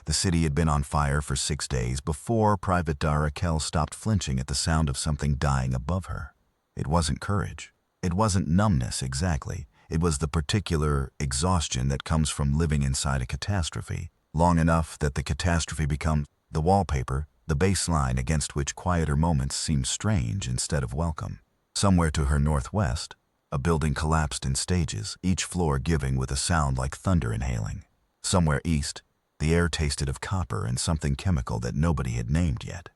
The city had been on fire for 6 days before Private Dara Kell stopped flinching at the sound of something dying above her. It wasn't courage. It wasn't numbness exactly. It was the particular exhaustion that comes from living inside a catastrophe, long enough that the catastrophe becomes the wallpaper, the baseline against which quieter moments seem strange instead of welcome. Somewhere to her northwest, a building collapsed in stages, each floor giving with a sound like thunder inhaling. Somewhere east, the air tasted of copper and something chemical that nobody had named yet.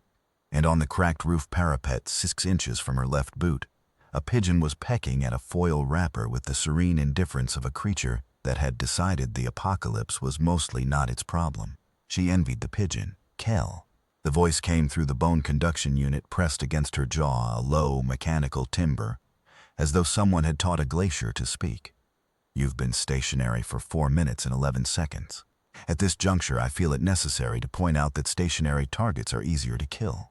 And on the cracked roof parapet 6 inches from her left boot, a pigeon was pecking at a foil wrapper with the serene indifference of a creature that had decided the apocalypse was mostly not its problem. She envied the pigeon, Kell. The voice came through the bone conduction unit pressed against her jaw, a low, mechanical timbre, as though someone had taught a glacier to speak. You've been stationary for 4 minutes and 11 seconds. At this juncture, I feel it necessary to point out that stationary targets are easier to kill.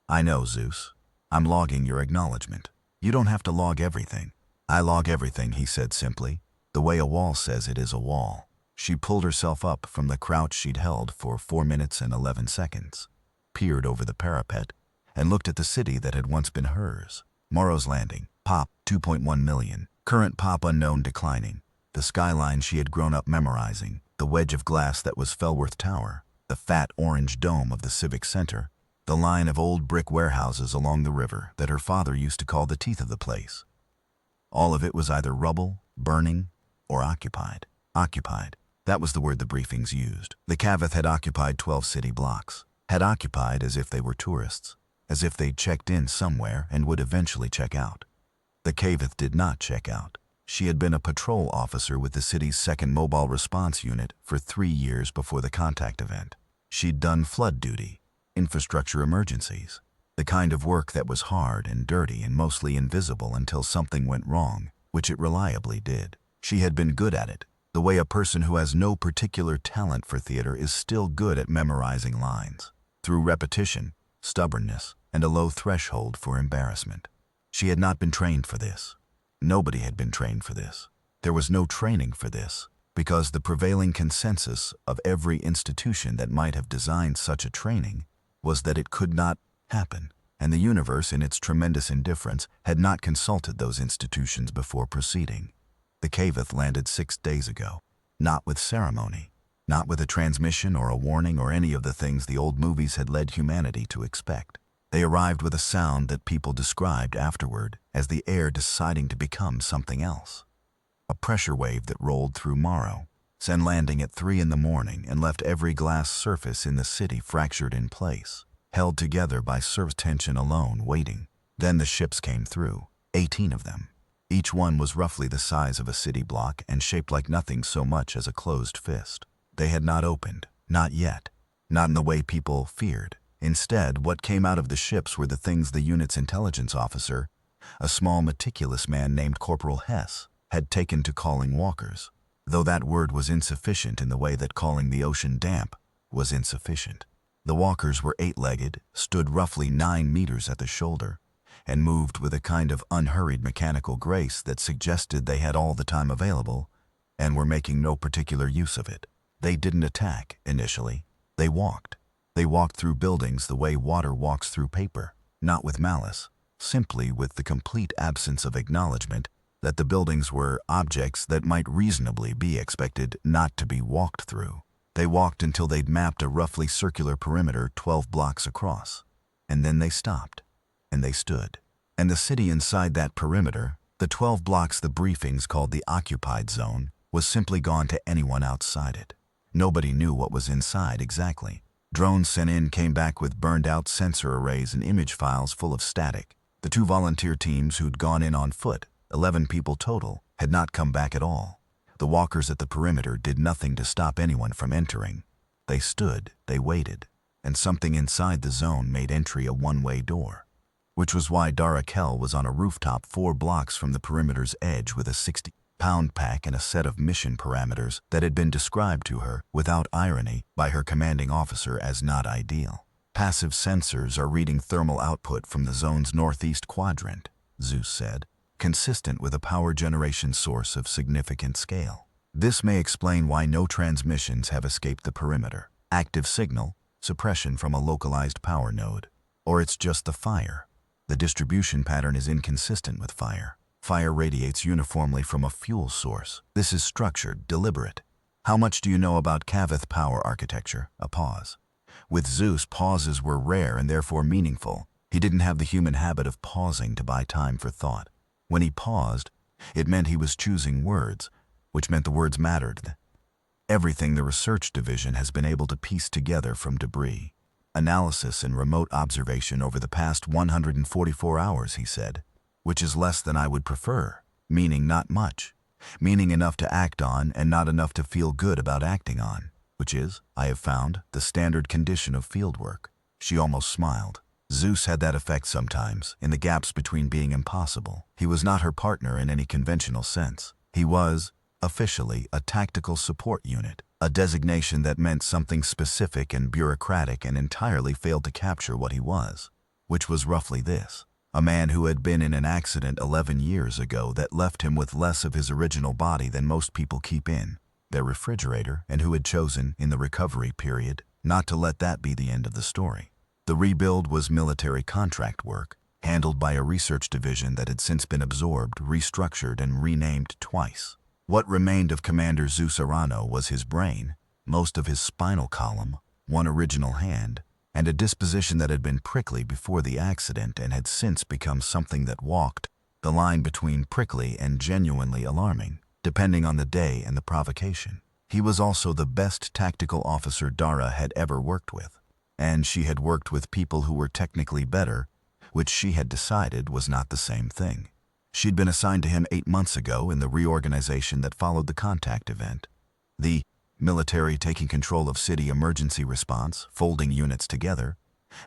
I know, Zeus. I'm logging your acknowledgement. You don't have to log everything. I log everything, he said simply, the way a wall says it is a wall. She pulled herself up from the crouch she'd held for 4 minutes and 11 seconds, peered over the parapet, and looked at the city that had once been hers. Morrow's Landing, POP 2.1 million, current POP unknown declining, the skyline she had grown up memorizing, the wedge of glass that was Fellworth Tower, the fat orange dome of the Civic Center, the line of old brick warehouses along the river that her father used to call the teeth of the place. All of it was either rubble, burning, or occupied. Occupied. That was the word the briefings used. The Cavith had occupied 12 city blocks. Had occupied as if they were tourists, as if they'd checked in somewhere and would eventually check out. The Cavith did not check out. She had been a patrol officer with the city's 2nd Mobile Response Unit for 3 years before the contact event. She'd done flood duty, infrastructure emergencies, the kind of work that was hard and dirty and mostly invisible until something went wrong, which it reliably did. She had been good at it, the way a person who has no particular talent for theater is still good at memorizing lines, through repetition, stubbornness, and a low threshold for embarrassment. She had not been trained for this. Nobody had been trained for this. There was no training for this, because the prevailing consensus of every institution that might have designed such a training was that it could not happen, and the universe, in its tremendous indifference, had not consulted those institutions before proceeding. The Cavith landed 6 days ago, not with ceremony, not with a transmission or a warning or any of the things the old movies had led humanity to expect. They arrived with a sound that people described afterward as the air deciding to become something else. A pressure wave that rolled through Morrow, then landing at 3 in the morning and left every glass surface in the city fractured in place, held together by surface tension alone, waiting. Then the ships came through, 18 of them. Each one was roughly the size of a city block and shaped like nothing so much as a closed fist. They had not opened, not yet, not in the way people feared. Instead, what came out of the ships were the things the unit's intelligence officer, a small meticulous man named Corporal Hess, had taken to calling walkers, though that word was insufficient in the way that calling the ocean damp was insufficient. The walkers were 8-legged, stood roughly 9 meters at the shoulder, and moved with a kind of unhurried mechanical grace that suggested they had all the time available and were making no particular use of it. They didn't attack, initially. They walked. They walked through buildings the way water walks through paper, not with malice, simply with the complete absence of acknowledgement that the buildings were objects that might reasonably be expected not to be walked through. They walked until they'd mapped a roughly circular perimeter 12 blocks across. And then they stopped. And they stood. And the city inside that perimeter, the 12 blocks the briefings called the occupied zone, was simply gone to anyone outside it. Nobody knew what was inside exactly. Drones sent in came back with burned-out sensor arrays and image files full of static. The 2 volunteer teams who'd gone in on foot, 11 people total, had not come back at all. The walkers at the perimeter did nothing to stop anyone from entering. They stood, they waited, and something inside the zone made entry a one-way door. Which was why Dara Kell was on a rooftop 4 blocks from the perimeter's edge with a 60-pound pack and a set of mission parameters that had been described to her, without irony, by her commanding officer as not ideal. Passive sensors are reading thermal output from the zone's northeast quadrant, Zeus said, consistent with a power generation source of significant scale. This may explain why no transmissions have escaped the perimeter. active signal, suppression from a localized power node. Or it's just the fire. The distribution pattern is inconsistent with fire. Fire radiates uniformly from a fuel source. This is structured, deliberate. How much do you know about Kavath power architecture? A pause. With Zeus, pauses were rare and therefore meaningful. He didn't have the human habit of pausing to buy time for thought. When he paused, it meant he was choosing words, which meant the words mattered. Everything the research division has been able to piece together from debris, analysis and remote observation over the past 144 hours, he said, which is less than I would prefer, meaning not much, meaning enough to act on and not enough to feel good about acting on, which is, I have found, the standard condition of fieldwork. She almost smiled. Zeus had that effect sometimes, in the gaps between being impossible. He was not her partner in any conventional sense. He was, officially, a tactical support unit, a designation that meant something specific and bureaucratic and entirely failed to capture what he was, which was roughly this. A man who had been in an accident 11 years ago that left him with less of his original body than most people keep in their refrigerator, and who had chosen, in the recovery period, not to let that be the end of the story. The rebuild was military contract work, handled by a research division that had since been absorbed, restructured, and renamed twice. What remained of Commander Zeus Arano was his brain, most of his spinal column, one original hand, and a disposition that had been prickly before the accident and had since become something that walked the line between prickly and genuinely alarming, depending on the day and the provocation. He was also the best tactical officer Dara had ever worked with, and she had worked with people who were technically better, which she had decided was not the same thing. She'd been assigned to him 8 months ago in the reorganization that followed the contact event. The military taking control of city emergency response, folding units together,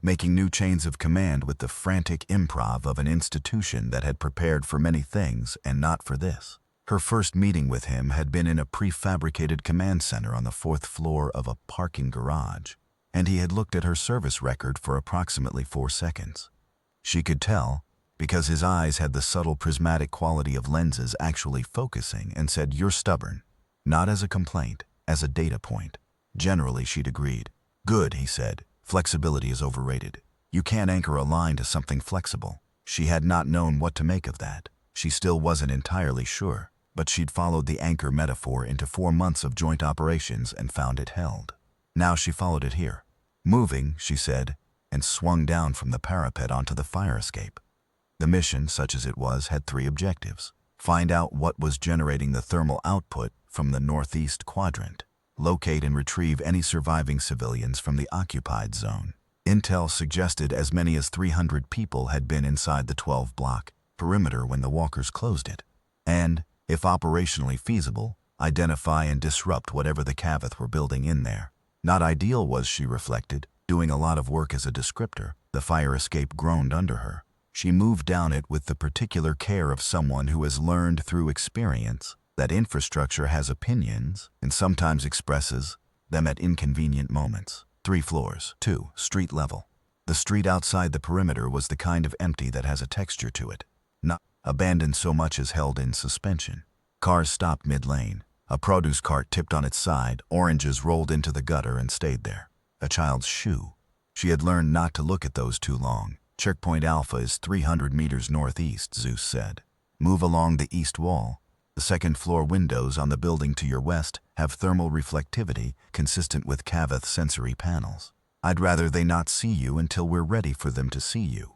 making new chains of command with the frantic improv of an institution that had prepared for many things and not for this. Her first meeting with him had been in a prefabricated command center on the 4th floor of a parking garage, and he had looked at her service record for approximately 4 seconds. She could tell, because his eyes had the subtle prismatic quality of lenses actually focusing, and said, "You're stubborn." Not as a complaint, as a data point. Generally, she'd agreed. "Good," he said. "Flexibility is overrated. You can't anchor a line to something flexible." She had not known what to make of that. She still wasn't entirely sure, but she'd followed the anchor metaphor into 4 months of joint operations and found it held. Now she followed it here. "Moving," she said, and swung down from the parapet onto the fire escape. The mission, such as it was, had 3 objectives. Find out what was generating the thermal output from the northeast quadrant. Locate and retrieve any surviving civilians from the occupied zone. Intel suggested as many as 300 people had been inside the 12-block perimeter when the walkers closed it. And, if operationally feasible, identify and disrupt whatever the Kavath were building in there. Not ideal was, she reflected, doing a lot of work as a descriptor. The fire escape groaned under her. She moved down it with the particular care of someone who has learned through experience that infrastructure has opinions and sometimes expresses them at inconvenient moments. 3 floors, 2, street level. The street outside the perimeter was the kind of empty that has a texture to it, not abandoned so much as held in suspension. Cars stopped mid-lane. A produce cart tipped on its side, oranges rolled into the gutter and stayed there. A child's shoe. She had learned not to look at those too long. Checkpoint Alpha is 300 meters northeast, Zeus said. Move along the east wall. The second-floor windows on the building to your west have thermal reflectivity consistent with Kavath sensory panels. I'd rather they not see you until we're ready for them to see you.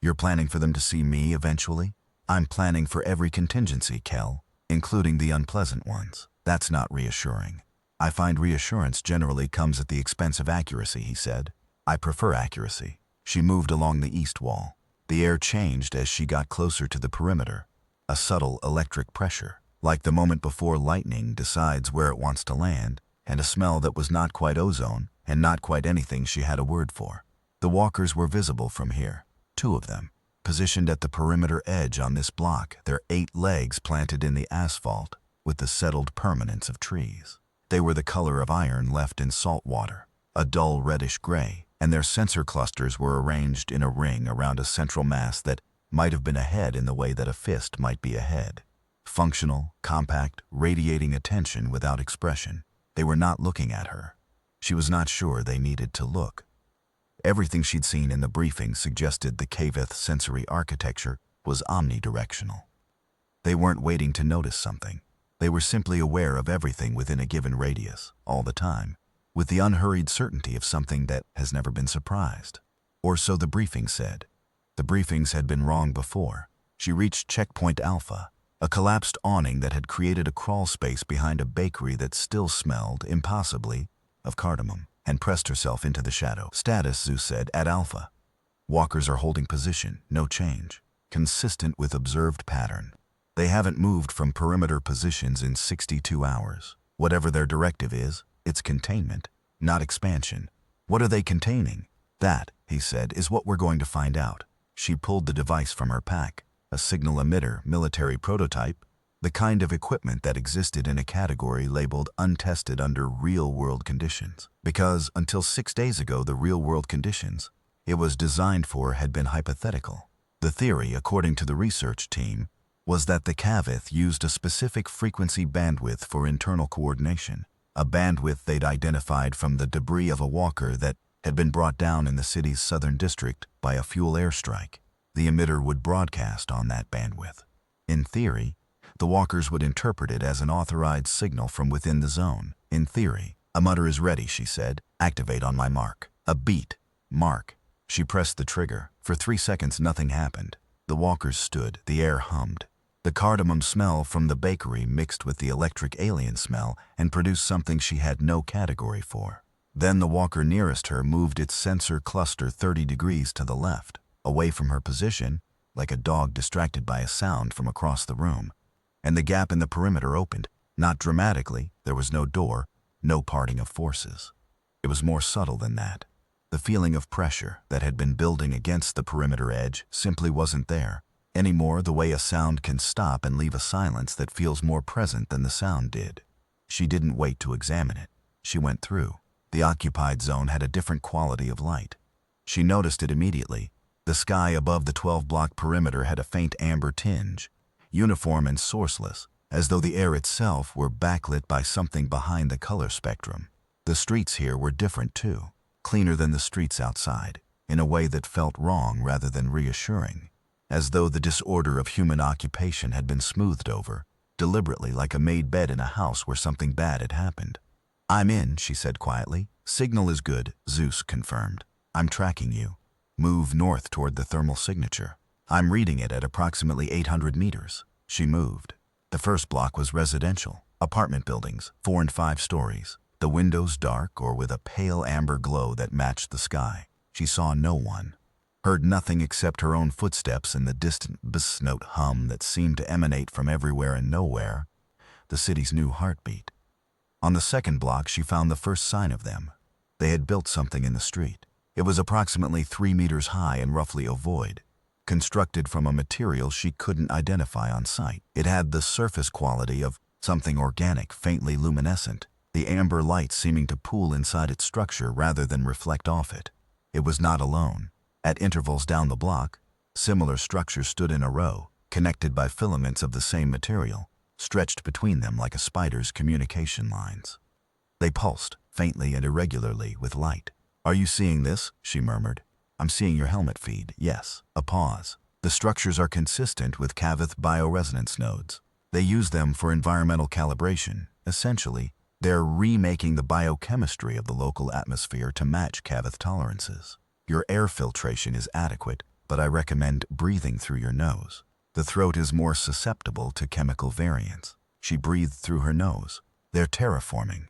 You're planning for them to see me eventually? I'm planning for every contingency, Kel, including the unpleasant ones. That's not reassuring. I find reassurance generally comes at the expense of accuracy, he said. I prefer accuracy. She moved along the east wall. The air changed as she got closer to the perimeter. A subtle electric pressure, like the moment before lightning decides where it wants to land, and a smell that was not quite ozone and not quite anything she had a word for. The walkers were visible from here, 2 of them, positioned at the perimeter edge on this block, their 8 legs planted in the asphalt with the settled permanence of trees. They were the color of iron left in salt water, a dull reddish gray, and their sensor clusters were arranged in a ring around a central mass that might have been a head in the way that a fist might be a head. Functional, compact, radiating attention without expression. They were not looking at her. She was not sure they needed to look. Everything she'd seen in the briefing suggested the Cavith sensory architecture was omnidirectional. They weren't waiting to notice something. They were simply aware of everything within a given radius, all the time, with the unhurried certainty of something that has never been surprised. Or so the briefing said. The briefings had been wrong before. She reached Checkpoint Alpha, a collapsed awning that had created a crawl space behind a bakery that still smelled, impossibly, of cardamom, and pressed herself into the shadow. Status, Zeus said, at Alpha. Walkers are holding position, no change, consistent with observed pattern. They haven't moved from perimeter positions in 62 hours. Whatever their directive is, it's containment, not expansion. What are they containing? That, he said, is what we're going to find out. She pulled the device from her pack, a signal emitter military prototype, the kind of equipment that existed in a category labeled untested under real-world conditions. Because until 6 days ago, the real-world conditions it was designed for had been hypothetical. The theory, according to the research team, was that the Cavith used a specific frequency bandwidth for internal coordination, a bandwidth they'd identified from the debris of a walker that had been brought down in the city's southern district by a fuel airstrike. The emitter would broadcast on that bandwidth. In theory, the walkers would interpret it as an authorized signal from within the zone. In theory, a mutter is ready, she said. Activate on my mark. A beat. Mark. She pressed the trigger. For 3 seconds, nothing happened. The walkers stood. The air hummed. The cardamom smell from the bakery mixed with the electric alien smell and produced something she had no category for. Then the walker nearest her moved its sensor cluster 30 degrees to the left, away from her position, like a dog distracted by a sound from across the room. And the gap in the perimeter opened. Not dramatically, there was no door, no parting of forces. It was more subtle than that. The feeling of pressure that had been building against the perimeter edge simply wasn't there. Anymore, the way a sound can stop and leave a silence that feels more present than the sound did. She didn't wait to examine it. She went through. The occupied zone had a different quality of light. She noticed it immediately. The sky above the 12-block perimeter had a faint amber tinge, uniform and sourceless, as though the air itself were backlit by something behind the color spectrum. The streets here were different too, cleaner than the streets outside, in a way that felt wrong rather than reassuring, as though the disorder of human occupation had been smoothed over, deliberately, like a made bed in a house where something bad had happened. I'm in, she said quietly. Signal is good, Zeus confirmed. I'm tracking you. Move north toward the thermal signature. I'm reading it at approximately 800 meters. She moved. The first block was residential, apartment buildings, 4 and 5 stories, the windows dark or with a pale amber glow that matched the sky. She saw no one, heard nothing except her own footsteps and the distant bus-note hum that seemed to emanate from everywhere and nowhere, the city's new heartbeat. On the second block, she found the first sign of them. They had built something in the street. It was approximately 3 meters high and roughly ovoid, constructed from a material she couldn't identify on sight. It had the surface quality of something organic, faintly luminescent, the amber light seeming to pool inside its structure rather than reflect off it. It was not alone. At intervals down the block, similar structures stood in a row, connected by filaments of the same material, stretched between them like a spider's communication lines. They pulsed, faintly and irregularly, with light. Are you seeing this? She murmured. I'm seeing your helmet feed, yes. A pause. The structures are consistent with Cavith bioresonance nodes. They use them for environmental calibration. Essentially, they're remaking the biochemistry of the local atmosphere to match Cavith tolerances. Your air filtration is adequate, but I recommend breathing through your nose. The throat is more susceptible to chemical variants. She breathed through her nose. They're terraforming.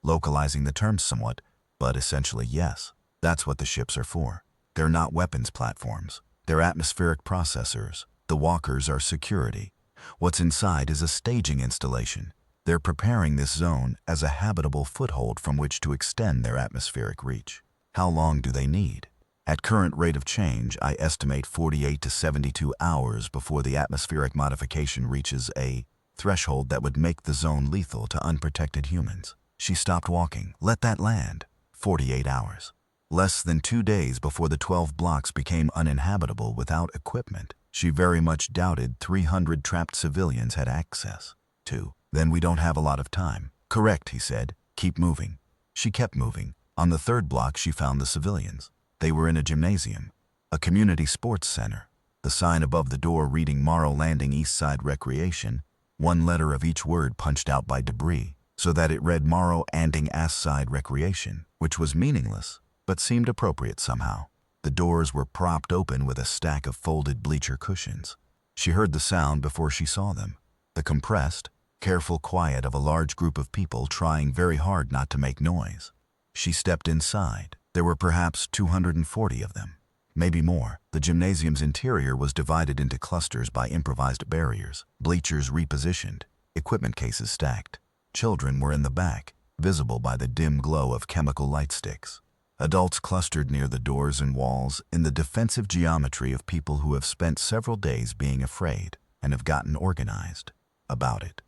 Localizing the terms somewhat, but essentially yes. That's what the ships are for. They're not weapons platforms. They're atmospheric processors. The walkers are security. What's inside is a staging installation. They're preparing this zone as a habitable foothold from which to extend their atmospheric reach. How long do they need? At current rate of change, I estimate 48 to 72 hours before the atmospheric modification reaches a threshold that would make the zone lethal to unprotected humans. She stopped walking. Let that land. 48 hours. Less than 2 days before the 12 blocks became uninhabitable without equipment. She very much doubted 300 trapped civilians had access to. Then we don't have a lot of time. Correct, he said. Keep moving. She kept moving. On the third block, she found the civilians. They were in a gymnasium, a community sports center. The sign above the door reading Morrow Landing Eastside Recreation, one letter of each word punched out by debris, so that it read Morrow Landing Eastside Recreation, which was meaningless, but seemed appropriate somehow. The doors were propped open with a stack of folded bleacher cushions. She heard the sound before she saw them. The compressed, careful quiet of a large group of people trying very hard not to make noise. She stepped inside. There were perhaps 240 of them. Maybe more. The gymnasium's interior was divided into clusters by improvised barriers, bleachers repositioned, equipment cases stacked. Children were in the back, visible by the dim glow of chemical light sticks. Adults clustered near the doors and walls in the defensive geometry of people who have spent several days being afraid and have gotten organized about it.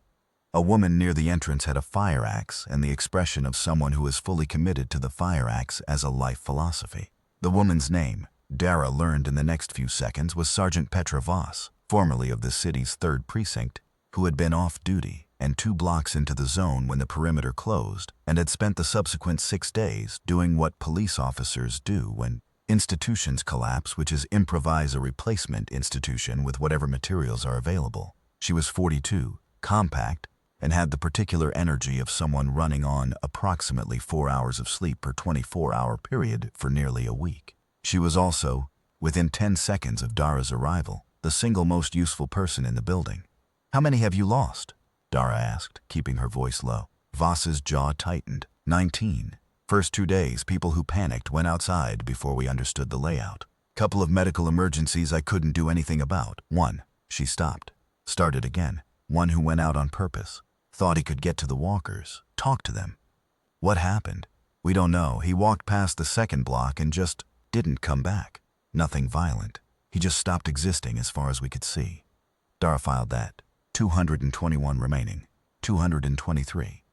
A woman near the entrance had a fire axe and the expression of someone who is fully committed to the fire axe as a life philosophy. The woman's name, Dara learned in the next few seconds, was Sergeant Petra Voss, formerly of the city's 3rd Precinct, who had been off duty and 2 blocks into the zone when the perimeter closed and had spent the subsequent 6 days doing what police officers do when institutions collapse, which is improvise a replacement institution with whatever materials are available. She was 42, compact, and had the particular energy of someone running on approximately 4 hours of sleep per 24-hour period for nearly a week. She was also, within 10 seconds of Dara's arrival, the single most useful person in the building. "How many have you lost?" Dara asked, keeping her voice low. Voss's jaw tightened. 19. First 2 days, people who panicked went outside before we understood the layout. Couple of medical emergencies I couldn't do anything about. 1. She stopped. Started again. 1 who went out on purpose. Thought he could get to the walkers. Talk to them. What happened? We don't know. He walked past the 2nd block and just didn't come back. Nothing violent. He just stopped existing as far as we could see. Dara filed that. 221 remaining. 223.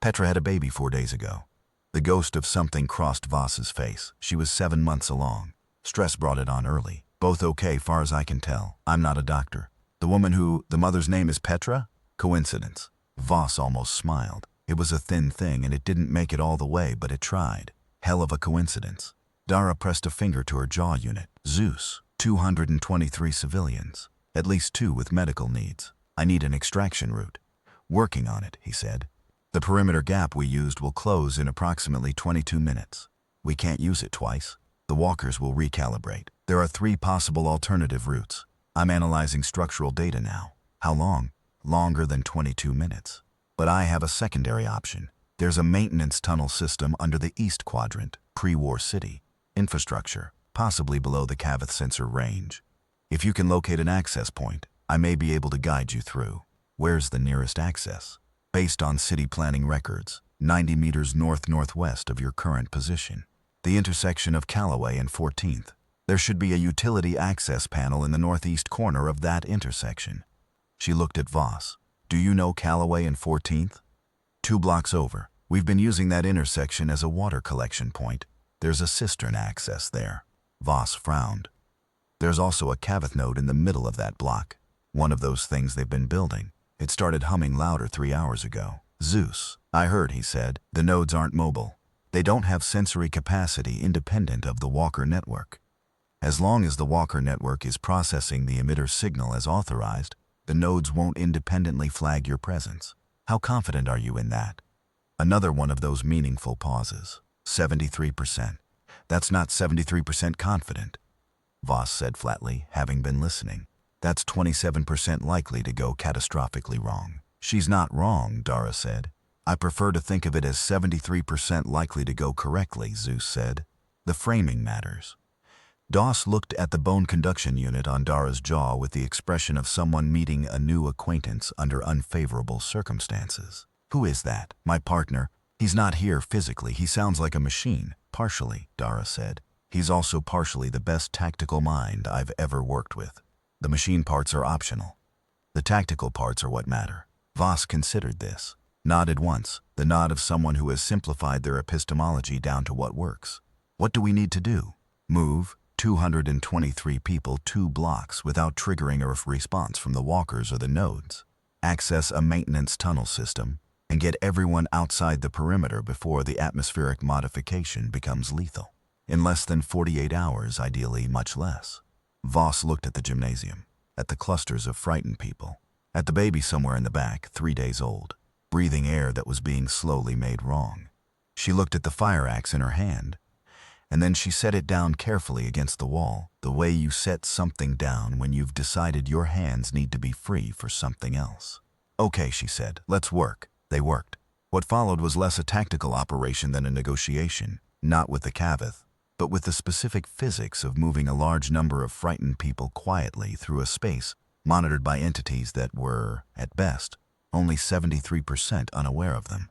Petra had a baby 4 days ago. The ghost of something crossed Voss's face. She was 7 months along. Stress brought it on early. Both okay far as I can tell. I'm not a doctor. The woman who, the mother's name is Petra? Coincidence. Voss almost smiled. It was a thin thing and it didn't make it all the way, but it tried. Hell of a coincidence. Dara pressed a finger to her jaw unit. Zeus. 223 civilians. At least 2 with medical needs. I need an extraction route. Working on it, he said. The perimeter gap we used will close in approximately 22 minutes. We can't use it twice. The walkers will recalibrate. There are 3 possible alternative routes. I'm analyzing structural data now. How long? Longer than 22 minutes. But I have a secondary option. There's a maintenance tunnel system under the East Quadrant, pre-war city. Infrastructure, possibly below the Cavith sensor range. If you can locate an access point, I may be able to guide you through. Where's the nearest access? Based on city planning records, 90 meters north-northwest of your current position. The intersection of Callaway and 14th. There should be a utility access panel in the northeast corner of that intersection. She looked at Voss. Do you know Callaway and 14th? 2 blocks over. We've been using that intersection as a water collection point. There's a cistern access there. Voss frowned. There's also a Cavith node in the middle of that block. One of those things they've been building. It started humming louder 3 hours ago. Zeus. I heard, he said. The nodes aren't mobile. They don't have sensory capacity independent of the Walker network. As long as the Walker network is processing the emitter signal as authorized, the nodes won't independently flag your presence. How confident are you in that? Another one of those meaningful pauses. 73%. That's not 73% confident, Voss said flatly, having been listening. That's 27% likely to go catastrophically wrong. She's not wrong, Dara said. I prefer to think of it as 73% likely to go correctly, Zeus said. The framing matters. Doss looked at the bone conduction unit on Dara's jaw with the expression of someone meeting a new acquaintance under unfavorable circumstances. Who is that? My partner. He's not here physically. He sounds like a machine. Partially, Dara said. He's also partially the best tactical mind I've ever worked with. The machine parts are optional. The tactical parts are what matter. Voss considered this. Nodded once, the nod of someone who has simplified their epistemology down to what works. What do we need to do? Move 223 people 2 blocks without triggering a response from the walkers or the nodes. Access a maintenance tunnel system. and get everyone outside the perimeter before the atmospheric modification becomes lethal. In less than 48 hours, ideally much less. Voss looked at the gymnasium, at the clusters of frightened people, at the baby somewhere in the back, 3 days old, breathing air that was being slowly made wrong. She looked at the fire axe in her hand, and then she set it down carefully against the wall, the way you set something down when you've decided your hands need to be free for something else. "Okay," she said, "let's work." They worked. What followed was less a tactical operation than a negotiation, not with the Cavith, but with the specific physics of moving a large number of frightened people quietly through a space monitored by entities that were, at best, only 73% unaware of them.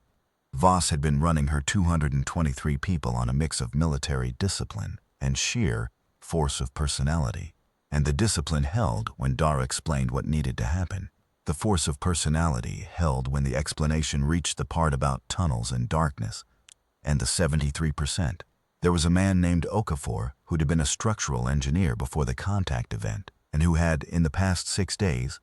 Voss had been running her 223 people on a mix of military discipline and sheer force of personality, and the discipline held when Dara explained what needed to happen. The force of personality held when the explanation reached the part about tunnels and darkness, and the 73%. There was a man named Okafor who'd been a structural engineer before the contact event, and who had, in the past 6 days,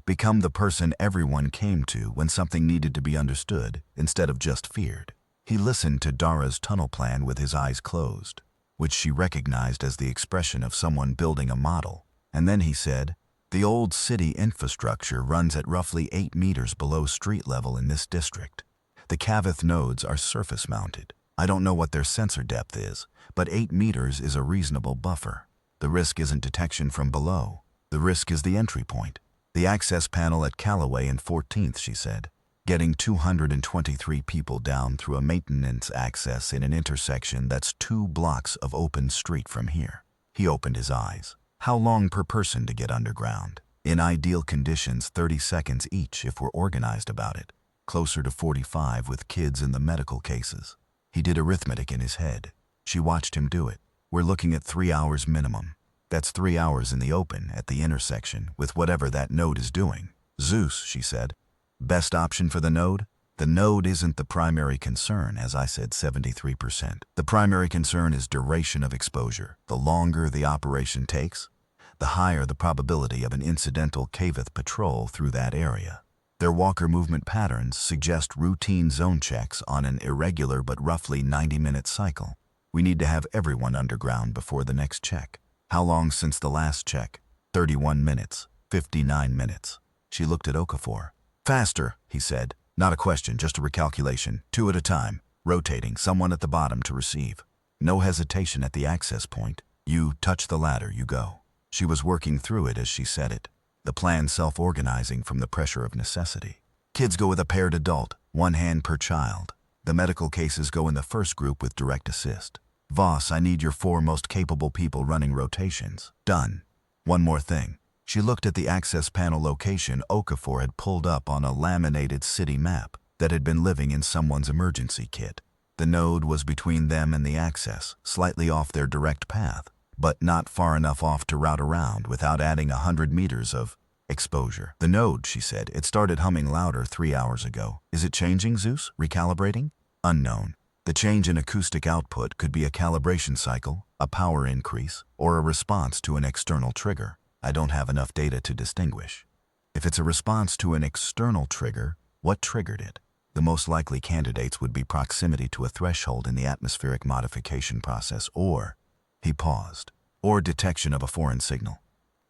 become the person everyone came to when something needed to be understood instead of just feared. He listened to Dara's tunnel plan with his eyes closed, which she recognized as the expression of someone building a model, and then he said, "The old city infrastructure runs at roughly 8 meters below street level in this district. The Cavith nodes are surface-mounted. I don't know what their sensor depth is, but 8 meters is a reasonable buffer. The risk isn't detection from below. The risk is the entry point. The access panel at Callaway and 14th, she said. Getting 223 people down through a maintenance access in an intersection that's 2 blocks of open street from here." He opened his eyes. "How long per person to get underground?" "In ideal conditions, 30 seconds each if we're organized about it. Closer to 45 with kids in the medical cases." He did arithmetic in his head. She watched him do it. "We're looking at 3 hours minimum. That's 3 hours in the open at the intersection with whatever that node is doing." "Zeus," she said. "Best option for the node?" "The node isn't the primary concern, as I said, 73%. The primary concern is duration of exposure. The longer the operation takes, the higher the probability of an incidental Cavith patrol through that area. Their walker movement patterns suggest routine zone checks on an irregular but roughly 90-minute cycle. We need to have everyone underground before the next check." "How long since the last check?" 31 minutes, 59 minutes. She looked at Okafor. "Faster," he said. "Not a question, just a recalculation. 2 at a time, rotating, someone at the bottom to receive. No hesitation at the access point. You touch the ladder, you go." She was working through it as she said it, the plan self-organizing from the pressure of necessity. "Kids go with a paired adult, 1 hand per child. The medical cases go in the first group with direct assist. Voss, I need your 4 most capable people running rotations." "Done. One more thing." She looked at the access panel location Okafor had pulled up on a laminated city map that had been living in someone's emergency kit. The node was between them and the access, slightly off their direct path, but not far enough off to route around without adding 100 meters of exposure. "The node," she said, "it started humming louder 3 hours ago. Is it changing, Zeus? Recalibrating?" "Unknown. The change in acoustic output could be a calibration cycle, a power increase, or a response to an external trigger. I don't have enough data to distinguish." "If it's a response to an external trigger, what triggered it?" "The most likely candidates would be proximity to a threshold in the atmospheric modification process or," he paused, "or detection of a foreign signal."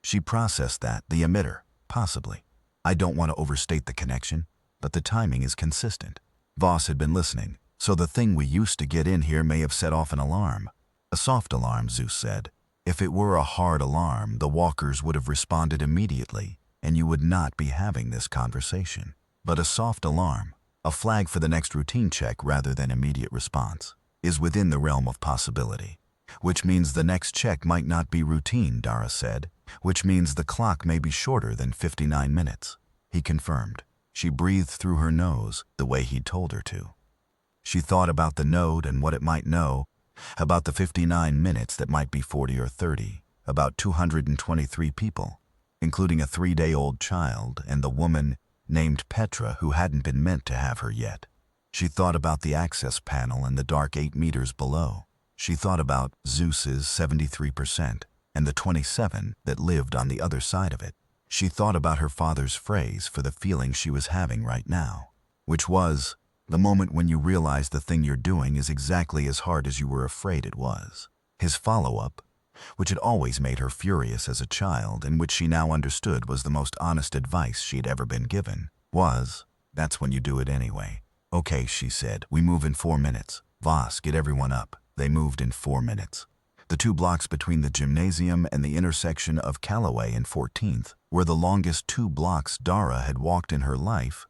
She processed that, the emitter, possibly. "I don't want to overstate the connection, but the timing is consistent." Voss had been listening. "So the thing we used to get in here may have set off an alarm." "A soft alarm," Zeus said. "If it were a hard alarm, the walkers would have responded immediately, and you would not be having this conversation. But a soft alarm, a flag for the next routine check rather than immediate response, is within the realm of possibility. Which means the next check might not be routine," Dara said. "Which means the clock may be shorter than 59 minutes. He confirmed. She breathed through her nose the way he'd told her to. She thought about the node and what it might know, about the 59 minutes that might be 40 or 30, about 223 people, including a 3-day-old child and the woman named Petra who hadn't been meant to have her yet. She thought about the access panel and the dark 8 meters below. She thought about Zeus's 73% and the 27 that lived on the other side of it. She thought about her father's phrase for the feeling she was having right now. which was the moment when you realize the thing you're doing is exactly as hard as you were afraid it was. His follow-up, which had always made her furious as a child and which she now understood was the most honest advice she had ever been given, was, "That's when you do it anyway." "Okay," she said, "we move in 4 minutes. Voss, get everyone up." They moved in 4 minutes. The 2 blocks between the gymnasium and the intersection of Callaway and 14th were the longest 2 blocks Dara had walked in her life,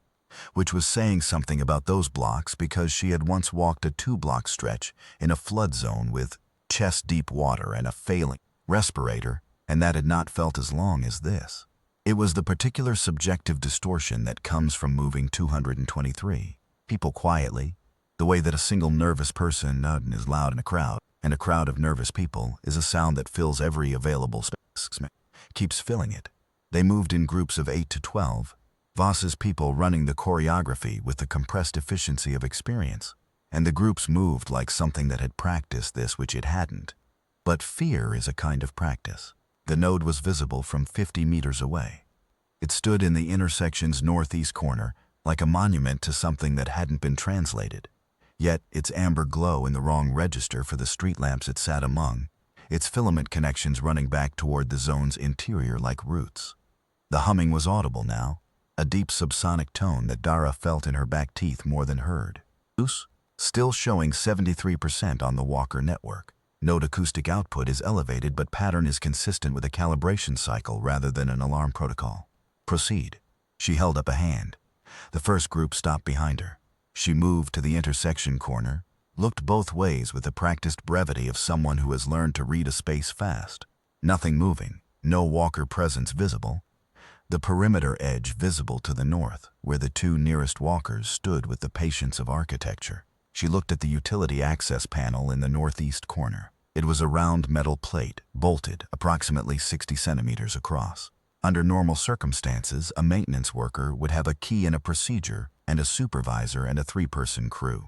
which was saying something about those blocks because she had once walked a 2-block stretch in a flood zone with chest-deep water and a failing respirator, and that had not felt as long as this. It was the particular subjective distortion that comes from moving 223 people quietly, the way that a single nervous person is loud in a crowd, and a crowd of nervous people is a sound that fills every available space, keeps filling it. They moved in groups of 8 to 12, Voss's people running the choreography with the compressed efficiency of experience, and the groups moved like something that had practiced this which it hadn't. But fear is a kind of practice. The node was visible from 50 meters away. It stood in the intersection's northeast corner, like a monument to something that hadn't been translated. Yet its amber glow in the wrong register for the street lamps it sat among, its filament connections running back toward the zone's interior like roots. The humming was audible now, a deep subsonic tone that Dara felt in her back teeth more than heard. Still showing 73% on the Walker network. Node acoustic output is elevated, but pattern is consistent with a calibration cycle rather than an alarm protocol. Proceed. She held up a hand. The first group stopped behind her. She moved to the intersection corner, looked both ways with the practiced brevity of someone who has learned to read a space fast. Nothing moving, no Walker presence visible. The perimeter edge visible to the north, where the 2 nearest walkers stood with the patience of architecture. She looked at the utility access panel in the northeast corner. It was a round metal plate, bolted, approximately 60 centimeters across. Under normal circumstances, a maintenance worker would have a key and a procedure, and a supervisor and a 3-person crew.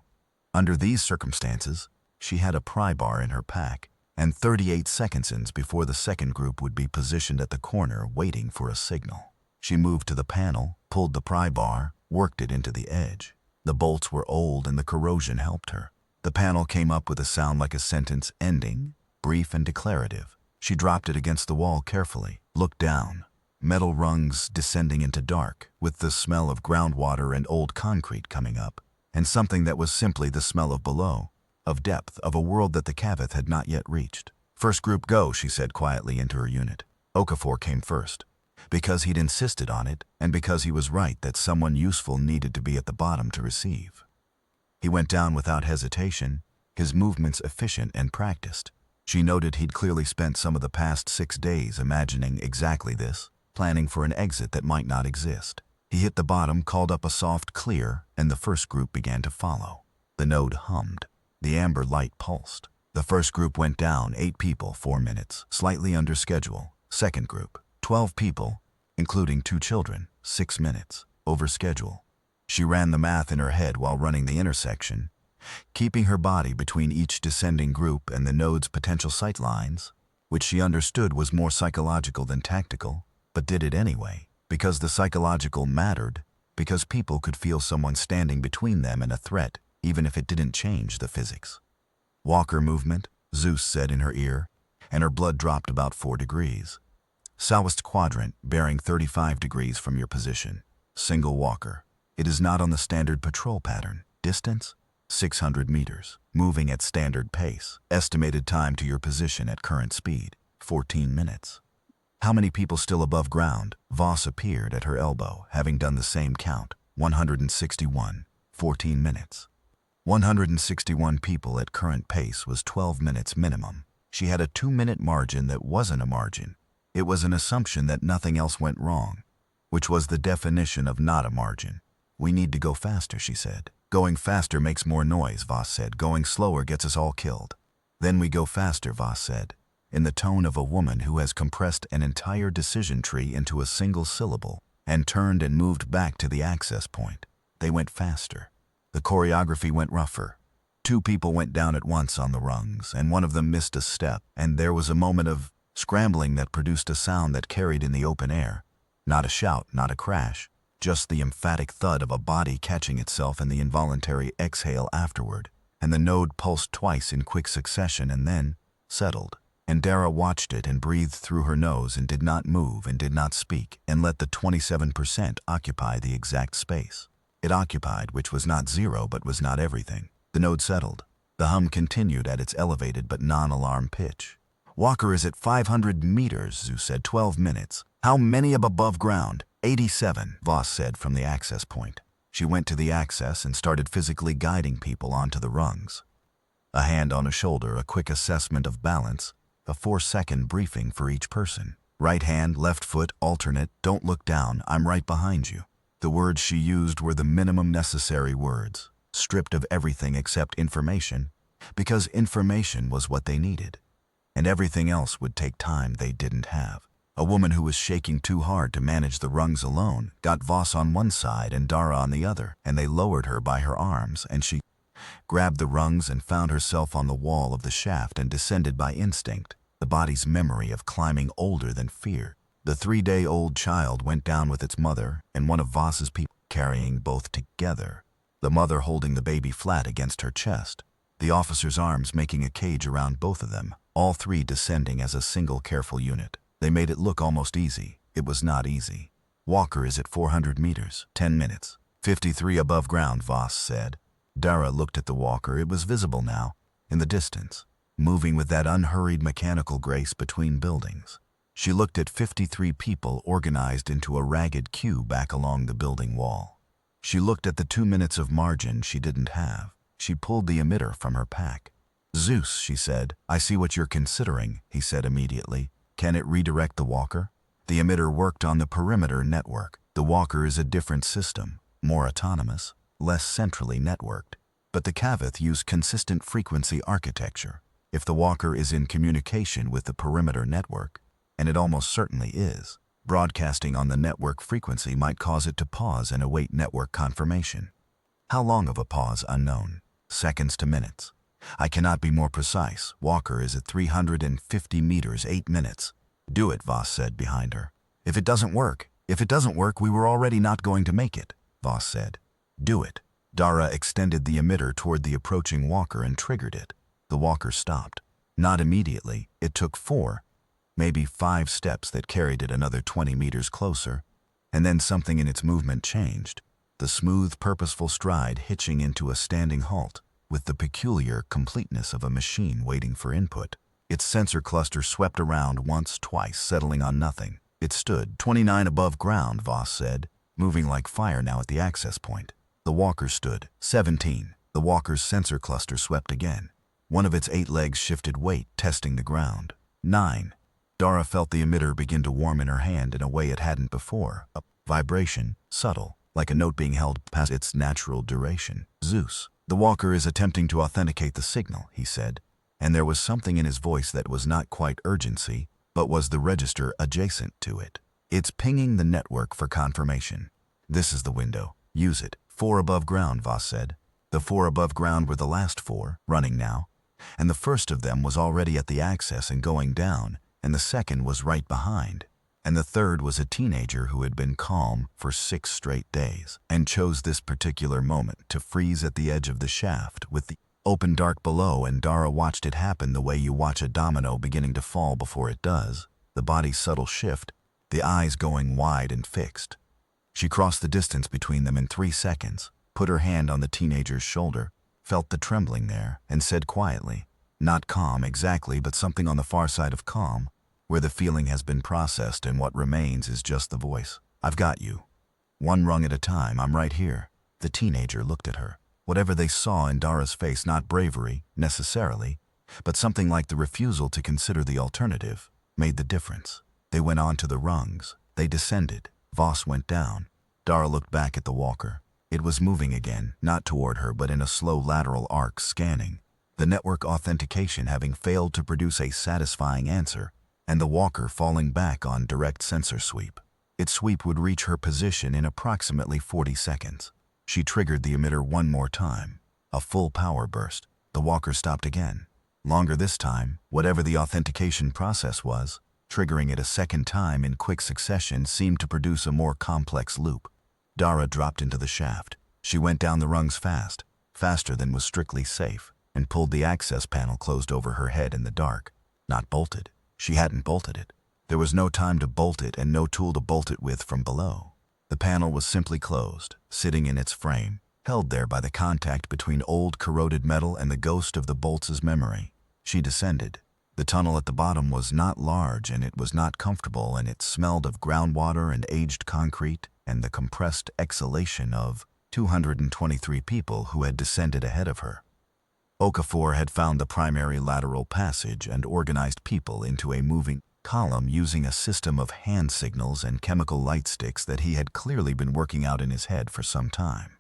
Under these circumstances, she had a pry bar in her pack, and 38 seconds before the second group would be positioned at the corner waiting for a signal. She moved to the panel, pulled the pry bar, worked it into the edge. The bolts were old and the corrosion helped her. The panel came up with a sound like a sentence ending, brief and declarative. She dropped it against the wall carefully, looked down. Metal rungs descending into dark, with the smell of groundwater and old concrete coming up, and something that was simply the smell of below, of depth, of a world that the Kavith had not yet reached. "First group go," she said quietly into her unit. Okafor came first. Because he'd insisted on it, and because he was right that someone useful needed to be at the bottom to receive. He went down without hesitation, his movements efficient and practiced. She noted he'd clearly spent some of the past 6 days imagining exactly this, planning for an exit that might not exist. He hit the bottom, called up a soft clear, and the first group began to follow. The node hummed. The amber light pulsed. The first group went down, 8 people, 4 minutes, slightly under schedule. Second group, 12 people, including 2 children, 6 minutes, over schedule. She ran the math in her head while running the intersection, keeping her body between each descending group and the node's potential sight lines, which she understood was more psychological than tactical, but did it anyway, because the psychological mattered, because people could feel someone standing between them and a threat, even if it didn't change the physics. "Walker movement," Zeus said in her ear, and her blood dropped about 4 degrees. "Southwest quadrant, bearing 35 degrees from your position. Single walker. It is not on the standard patrol pattern. Distance? 600 meters. Moving at standard pace. Estimated time to your position at current speed, 14 minutes. How many people still above ground?" Voss appeared at her elbow, having done the same count. 161. 14 minutes. 161 people at current pace was 12 minutes minimum. She had a 2-minute margin that wasn't a margin. It was an assumption that nothing else went wrong, which was the definition of not a margin. "We need to go faster," she said. "Going faster makes more noise," Voss said. "Going slower gets us all killed." "Then we go faster," Voss said, in the tone of a woman who has compressed an entire decision tree into a single syllable and turned and moved back to the access point. They went faster. The choreography went rougher. 2 people went down at once on the rungs, and one of them missed a step, and there was a moment of scrambling that produced a sound that carried in the open air. Not a shout, not a crash, just the emphatic thud of a body catching itself and the involuntary exhale afterward. And the node pulsed twice in quick succession and then settled. And Dara watched it and breathed through her nose and did not move and did not speak and let the 27% occupy the exact space it occupied, which was not zero but was not everything. The node settled. The hum continued at its elevated but non-alarm pitch. Walker is at 500 meters, Zeus said. 12 minutes. How many above ground? 87, Voss said from the access point. She went to the access and started physically guiding people onto the rungs. A hand on a shoulder, a quick assessment of balance, a 4-second briefing for each person. Right hand, left foot, alternate, don't look down, I'm right behind you. The words she used were the minimum necessary words, stripped of everything except information, because information was what they needed. And everything else would take time they didn't have. A woman who was shaking too hard to manage the rungs alone got Voss on one side and Dara on the other, and they lowered her by her arms, and she grabbed the rungs and found herself on the wall of the shaft and descended by instinct, the body's memory of climbing older than fear. The 3-day-old child went down with its mother and one of Voss's people carrying both together, the mother holding the baby flat against her chest, the officer's arms making a cage around both of them, all three descending as a single careful unit. They made it look almost easy. It was not easy. Walker is at 400 meters, 10 minutes. 53 above ground, Voss said. Dara looked at the walker. It was visible now, in the distance, moving with that unhurried mechanical grace between buildings. She looked at 53 people organized into a ragged queue back along the building wall. She looked at the 2 minutes of margin she didn't have. She pulled the emitter from her pack. Zeus, she said. I see what you're considering, he said immediately. Can it redirect the walker? The emitter worked on the perimeter network. The walker is a different system, more autonomous, less centrally networked. But the Cavith used consistent frequency architecture. If the walker is in communication with the perimeter network, and it almost certainly is, broadcasting on the network frequency might cause it to pause and await network confirmation. How long of a pause? Unknown. Seconds to minutes. I cannot be more precise. Walker is at 350 meters, 8 minutes. Do it, Voss said behind her. If it doesn't work, we were already not going to make it, Voss said. Do it. Dara extended the emitter toward the approaching walker and triggered it. The walker stopped. Not immediately. It took 4, maybe 5 steps that carried it another 20 meters closer, and then something in its movement changed. The smooth, purposeful stride hitching into a standing halt, with the peculiar completeness of a machine waiting for input. Its sensor cluster swept around once, twice, settling on nothing. It stood 29 above ground, Voss said, moving like fire now at the access point. The walker stood 17. The walker's sensor cluster swept again. One of its 8 legs shifted weight, testing the ground. 9. Dara felt the emitter begin to warm in her hand in a way it hadn't before. A vibration, subtle, like a note being held past its natural duration. Zeus. The walker is attempting to authenticate the signal, he said, and there was something in his voice that was not quite urgency, but was the register adjacent to it. It's pinging the network for confirmation. This is the window. Use it. 4 above ground, Voss said. The 4 above ground were the last 4, running now, and the first of them was already at the access and going down, and the second was right behind. And the third was a teenager who had been calm for 6 straight days and chose this particular moment to freeze at the edge of the shaft with the open dark below, and Dara watched it happen the way you watch a domino beginning to fall before it does, the body's subtle shift, the eyes going wide and fixed. She crossed the distance between them in 3 seconds, put her hand on the teenager's shoulder, felt the trembling there, and said quietly, not calm exactly, but something on the far side of calm, where the feeling has been processed and what remains is just the voice. I've got you. 1 rung at a time, I'm right here. The teenager looked at her. Whatever they saw in Dara's face, not bravery, necessarily, but something like the refusal to consider the alternative, made the difference. They went on to the rungs. They descended. Voss went down. Dara looked back at the walker. It was moving again, not toward her, but in a slow lateral arc, scanning. The network authentication having failed to produce a satisfying answer, and the walker falling back on direct sensor sweep. Its sweep would reach her position in approximately 40 seconds. She triggered the emitter 1 more time. A full power burst. The walker stopped again. Longer this time, whatever the authentication process was, triggering it a second time in quick succession seemed to produce a more complex loop. Dara dropped into the shaft. She went down the rungs fast, faster than was strictly safe, and pulled the access panel closed over her head in the dark. Not bolted. She hadn't bolted it. There was no time to bolt it and no tool to bolt it with from below. The panel was simply closed, sitting in its frame, held there by the contact between old corroded metal and the ghost of the bolts' memory. She descended. The tunnel at the bottom was not large and it was not comfortable, and it smelled of groundwater and aged concrete and the compressed exhalation of 223 people who had descended ahead of her. Okafor had found the primary lateral passage and organized people into a moving column using a system of hand signals and chemical light sticks that he had clearly been working out in his head for some time.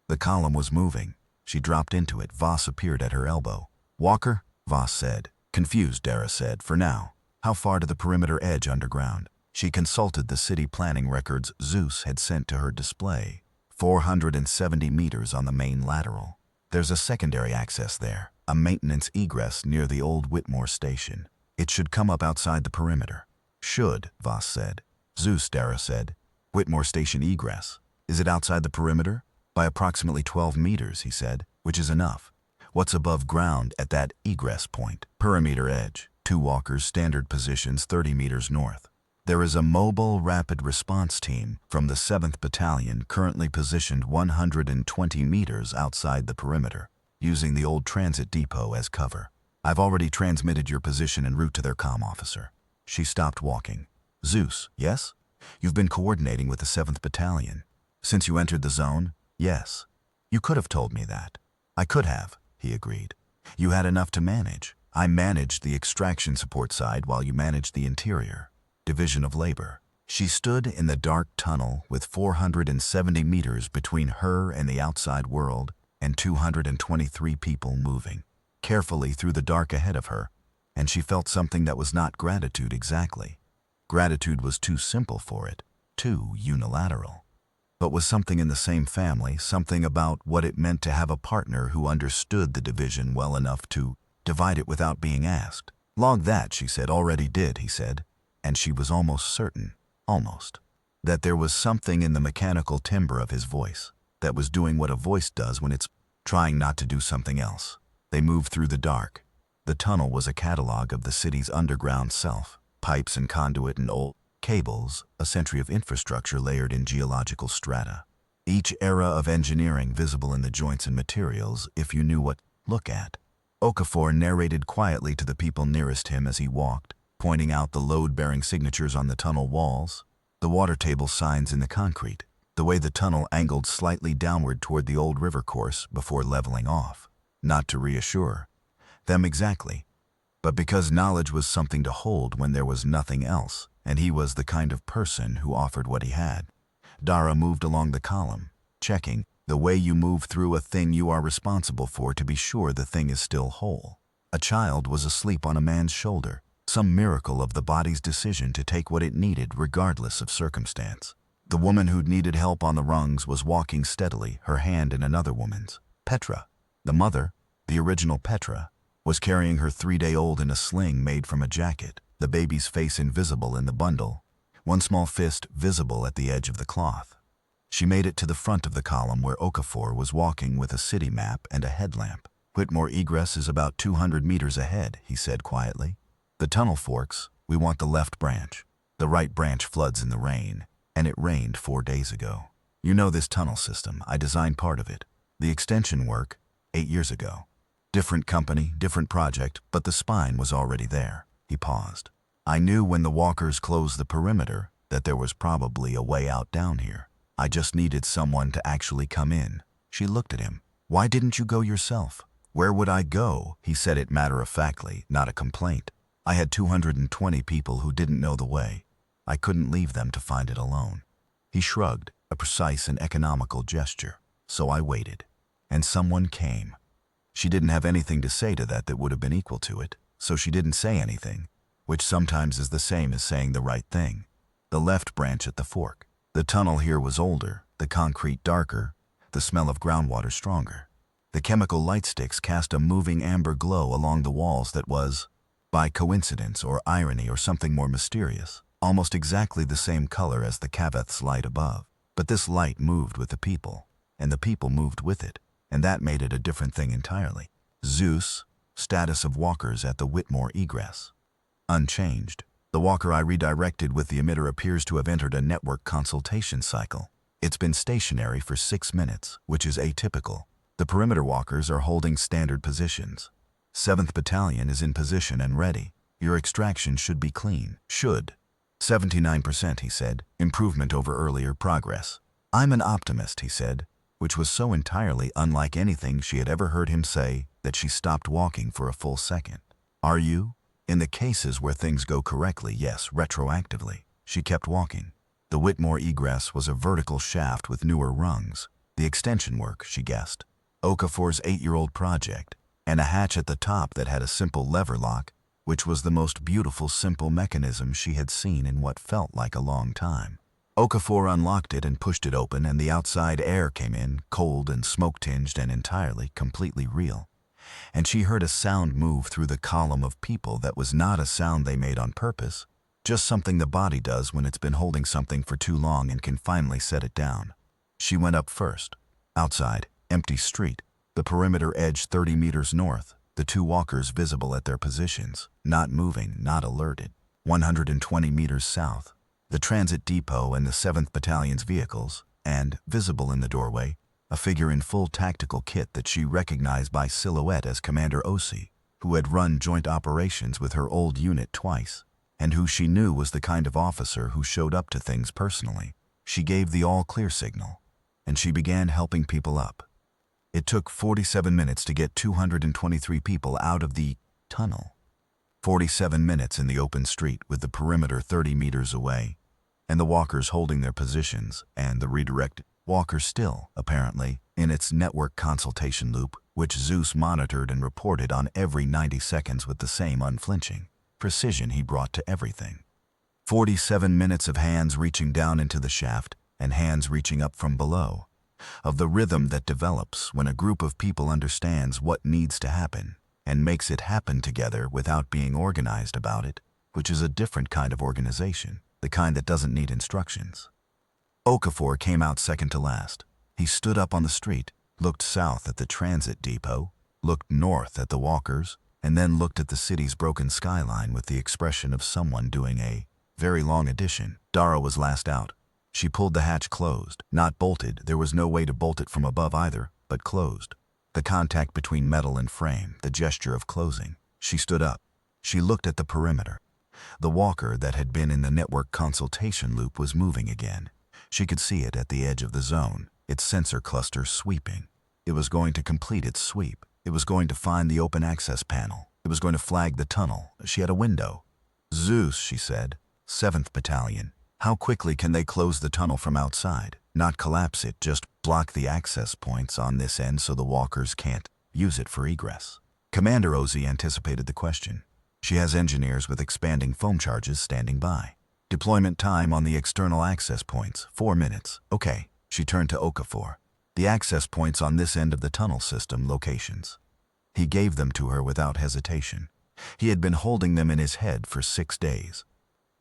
The column was moving. She dropped into it. Voss appeared at her elbow. "Walker?" Voss said. "Confused," Dara said. "For now. How far to the perimeter edge underground?" She consulted the city planning records Zeus had sent to her display. 470 meters on the main lateral. There's a secondary access there, a maintenance egress near the old Whitmore station. It should come up outside the perimeter. "Should," Voss said. "Zeus," Dara said. "Whitmore station egress. Is it outside the perimeter?" "By approximately 12 meters, he said, "which is enough." "What's above ground at that egress point?" "Perimeter edge. 2 walkers, standard positions 30 meters north." "There is a mobile rapid response team from the 7th Battalion currently positioned 120 meters outside the perimeter, using the old transit depot as cover. I've already transmitted your position en route to their comm officer." She stopped walking. "Zeus, yes? You've been coordinating with the 7th Battalion. Since you entered the zone?" "Yes." "You could have told me that." "I could have," he agreed. "You had enough to manage. I managed the extraction support side while you managed the interior. Division of labor." She stood in the dark tunnel with 470 meters between her and the outside world and 223 people moving carefully through the dark ahead of her, and she felt something that was not gratitude exactly. Gratitude was too simple for it, too unilateral. But was something in the same family, something about what it meant to have a partner who understood the division well enough to divide it without being asked. "Log that," she said. "Already did," he said. And she was almost certain, that there was something in the mechanical timbre of his voice that was doing what a voice does when it's trying not to do something else. They moved through the dark. The tunnel was a catalog of the city's underground self, pipes and conduit and old cables, a century of infrastructure layered in geological strata. Each era of engineering visible in the joints and materials if you knew what to look at. Okafor narrated quietly to the people nearest him as he walked, pointing out the load-bearing signatures on the tunnel walls, the water table signs in the concrete, the way the tunnel angled slightly downward toward the old river course before leveling off. Not to reassure them exactly, but because knowledge was something to hold when there was nothing else, and he was the kind of person who offered what he had. Dara moved along the column, checking the way you move through a thing you are responsible for to be sure the thing is still whole. A child was asleep on a man's shoulder, some miracle of the body's decision to take what it needed regardless of circumstance. The woman who'd needed help on the rungs was walking steadily, her hand in another woman's. Petra, the mother, the original Petra, was carrying her 3-day-old in a sling made from a jacket, the baby's face invisible in the bundle, one small fist visible at the edge of the cloth. She made it to the front of the column where Okafor was walking with a city map and a headlamp. "Whitmore egress is about 200 meters ahead," he said quietly. "The tunnel forks. We want the left branch. The right branch floods in the rain, and it rained 4 days ago. You know this tunnel system. I designed part of it. The extension work, 8 years ago. Different company, different project, but the spine was already there." He paused. "I knew when the walkers closed the perimeter that there was probably a way out down here. I just needed someone to actually come in." She looked at him. "Why didn't you go yourself?" "Where would I go?" He said it matter-of-factly, not a complaint. "I had 220 people who didn't know the way. I couldn't leave them to find it alone." He shrugged, a precise and economical gesture. "So I waited. And someone came." She didn't have anything to say to that would have been equal to it, so she didn't say anything, which sometimes is the same as saying the right thing. The left branch at the fork. The tunnel here was older, the concrete darker, the smell of groundwater stronger. The chemical light sticks cast a moving amber glow along the walls that was, by coincidence or irony or something more mysterious, almost exactly the same color as the Kaveth's light above. But this light moved with the people, and the people moved with it, and that made it a different thing entirely. Zeus, status of walkers at the Whitmore egress. Unchanged. The walker I redirected with the emitter appears to have entered a network consultation cycle. It's been stationary for 6 minutes, which is atypical. The perimeter walkers are holding standard positions. 7th Battalion is in position and ready. Your extraction should be clean. Should. 79%, he said. Improvement over earlier progress. I'm an optimist, he said, which was so entirely unlike anything she had ever heard him say that she stopped walking for a full second. Are you? In the cases where things go correctly, yes, retroactively. She kept walking. The Whitmore egress was a vertical shaft with newer rungs. The extension work, she guessed. Okafor's 8-year-old project, and a hatch at the top that had a simple lever lock, which was the most beautiful simple mechanism she had seen in what felt like a long time. Okafor unlocked it and pushed it open, and the outside air came in, cold and smoke-tinged and entirely, completely real. And she heard a sound move through the column of people that was not a sound they made on purpose, just something the body does when it's been holding something for too long and can finally set it down. She went up first. Outside, empty street, the perimeter edge 30 meters north, the 2 walkers visible at their positions, not moving, not alerted. 120 meters south, the transit depot and the 7th Battalion's vehicles, and, visible in the doorway, a figure in full tactical kit that she recognized by silhouette as Commander Osi, who had run joint operations with her old unit twice, and who she knew was the kind of officer who showed up to things personally. She gave the all-clear signal, and she began helping people up. It took 47 minutes to get 223 people out of the tunnel. 47 minutes in the open street with the perimeter 30 meters away, and the walkers holding their positions, and the redirected walker still, apparently, in its network consultation loop, which Zeus monitored and reported on every 90 seconds with the same unflinching precision he brought to everything. 47 minutes of hands reaching down into the shaft and hands reaching up from below, of the rhythm that develops when a group of people understands what needs to happen and makes it happen together without being organized about it, which is a different kind of organization, the kind that doesn't need instructions. Okafor came out second to last. He stood up on the street, looked south at the transit depot, looked north at the walkers, and then looked at the city's broken skyline with the expression of someone doing a very long addition. Dara was last out. She pulled the hatch closed, not bolted. There was no way to bolt it from above either, but closed. The contact between metal and frame, the gesture of closing. She stood up. She looked at the perimeter. The walker that had been in the network consultation loop was moving again. She could see it at the edge of the zone, its sensor cluster sweeping. It was going to complete its sweep. It was going to find the open access panel. It was going to flag the tunnel. She had a window. Zeus, she said. 7th Battalion. How quickly can they close the tunnel from outside? Not collapse it, just block the access points on this end so the walkers can't use it for egress. Commander Ozi anticipated the question. She has engineers with expanding foam charges standing by. Deployment time on the external access points, 4 minutes. Okay. She turned to Okafor. The access points on this end of the tunnel system, locations. He gave them to her without hesitation. He had been holding them in his head for 6 days.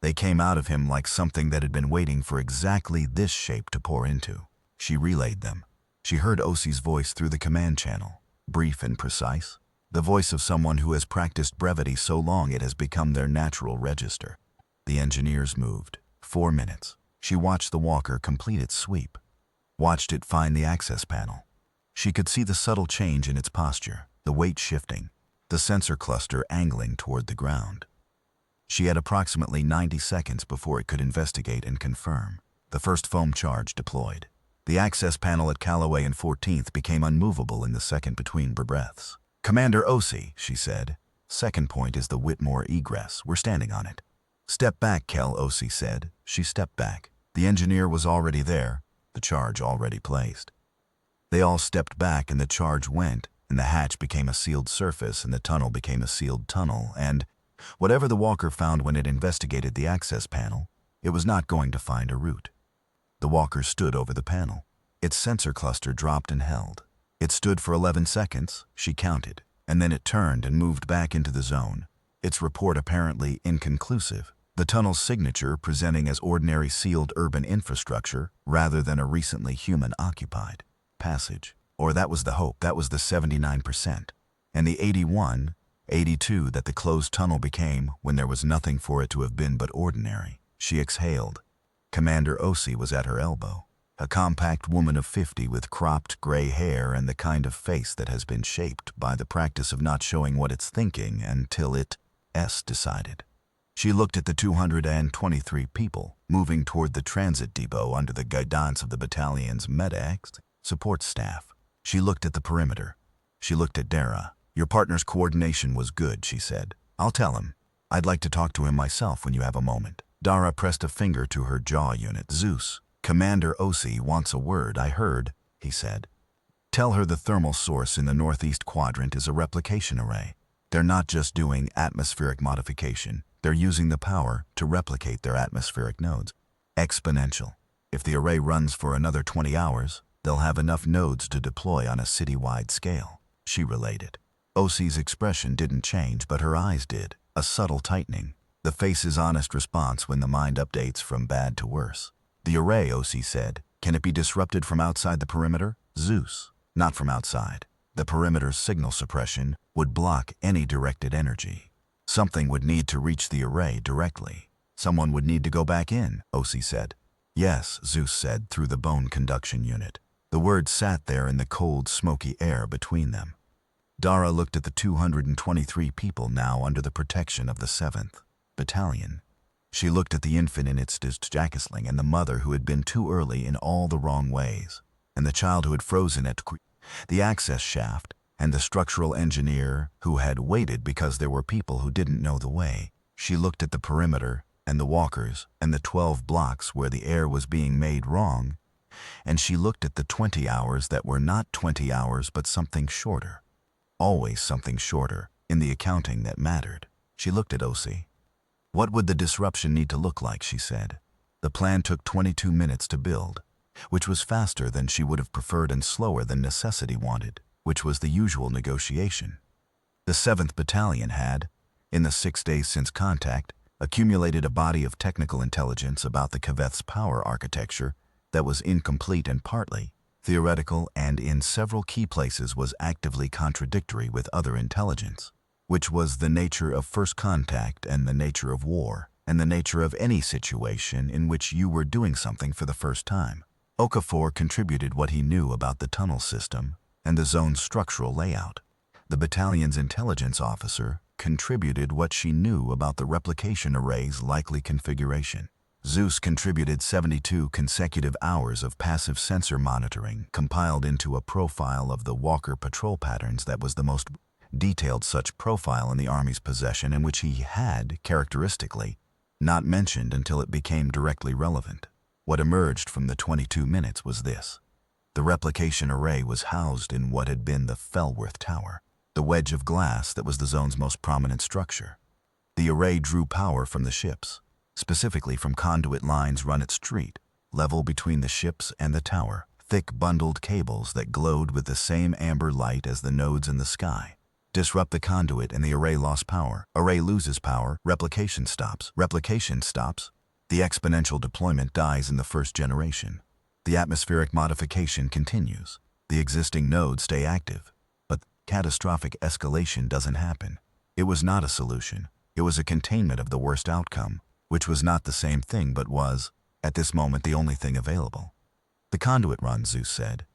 They came out of him like something that had been waiting for exactly this shape to pour into. She relayed them. She heard Osi's voice through the command channel, brief and precise, the voice of someone who has practiced brevity so long it has become their natural register. The engineers moved. 4 minutes. She watched the walker complete its sweep, watched it find the access panel. She could see the subtle change in its posture, the weight shifting, the sensor cluster angling toward the ground. She had approximately 90 seconds before it could investigate and confirm. The first foam charge deployed. The access panel at Callaway and 14th became unmovable in the second between breaths. Commander Osi, she said. Second point is the Whitmore egress. We're standing on it. Step back, Kel, Osi said. She stepped back. The engineer was already there, the charge already placed. They all stepped back and the charge went, and the hatch became a sealed surface and the tunnel became a sealed tunnel, and whatever the walker found when it investigated the access panel, it was not going to find a route. The walker stood over the panel. Its sensor cluster dropped and held. It stood for 11 seconds, she counted, and then it turned and moved back into the zone, its report apparently inconclusive. The tunnel's signature presenting as ordinary sealed urban infrastructure rather than a recently human-occupied passage. Or that was the hope, that was the 79%. And the 81, 82 that the closed tunnel became when there was nothing for it to have been but ordinary. She exhaled. Commander Osi was at her elbow, a compact woman of 50 with cropped gray hair and the kind of face that has been shaped by the practice of not showing what it's thinking until it's decided. She looked at the 223 people moving toward the transit depot under the guidance of the battalion's medics support staff. She looked at the perimeter. She looked at Dara. Your partner's coordination was good, she said. I'll tell him. I'd like to talk to him myself when you have a moment. Dara pressed a finger to her jaw unit. Zeus, Commander Osi wants a word, I heard, he said. Tell her the thermal source in the northeast quadrant is a replication array. They're not just doing atmospheric modification. They're using the power to replicate their atmospheric nodes. Exponential. If the array runs for another 20 hours, they'll have enough nodes to deploy on a city-wide scale, she related. Osi's expression didn't change, but her eyes did, a subtle tightening. The face's honest response when the mind updates from bad to worse. The array, Osi said, can it be disrupted from outside the perimeter? Zeus, not from outside. The perimeter's signal suppression would block any directed energy. Something would need to reach the array directly. Someone would need to go back in, Osi said. Yes, Zeus said through the bone conduction unit. The words sat there in the cold, smoky air between them. Dara looked at the 223 people now under the protection of the 7th Battalion. She looked at the infant in its jackasling and the mother who had been too early in all the wrong ways, and the child who had frozen at the access shaft, and the structural engineer who had waited because there were people who didn't know the way. She looked at the perimeter and the walkers and the 12 blocks where the air was being made wrong, and she looked at the 20 hours that were not 20 hours but something shorter. Always something shorter in the accounting that mattered. She looked at Osi. What would the disruption need to look like, she said. The plan took 22 minutes to build, which was faster than she would have preferred and slower than necessity wanted, which was the usual negotiation. The 7th Battalion had, in the 6 days since contact, accumulated a body of technical intelligence about the Kaveth's power architecture that was incomplete and partly theoretical and in several key places was actively contradictory with other intelligence, which was the nature of first contact and the nature of war, and the nature of any situation in which you were doing something for the first time. Okafor contributed what he knew about the tunnel system and the zone's structural layout. The battalion's intelligence officer contributed what she knew about the replication array's likely configuration. Zeus contributed 72 consecutive hours of passive sensor monitoring compiled into a profile of the Walker patrol patterns that was the most detailed such profile in the Army's possession, and which he had, characteristically, not mentioned until it became directly relevant. What emerged from the 22 minutes was this. The replication array was housed in what had been the Fellworth Tower, the wedge of glass that was the zone's most prominent structure. The array drew power from the ships, specifically from conduit lines run at street level between the ships and the tower, thick bundled cables that glowed with the same amber light as the nodes in the sky. Disrupt the conduit and the array lost power. Array loses power. Replication stops. Replication stops. The exponential deployment dies in the first generation. The atmospheric modification continues. The existing nodes stay active. But catastrophic escalation doesn't happen. It was not a solution. It was a containment of the worst outcome, which was not the same thing but was, at this moment, the only thing available. The conduit runs, Zeus said.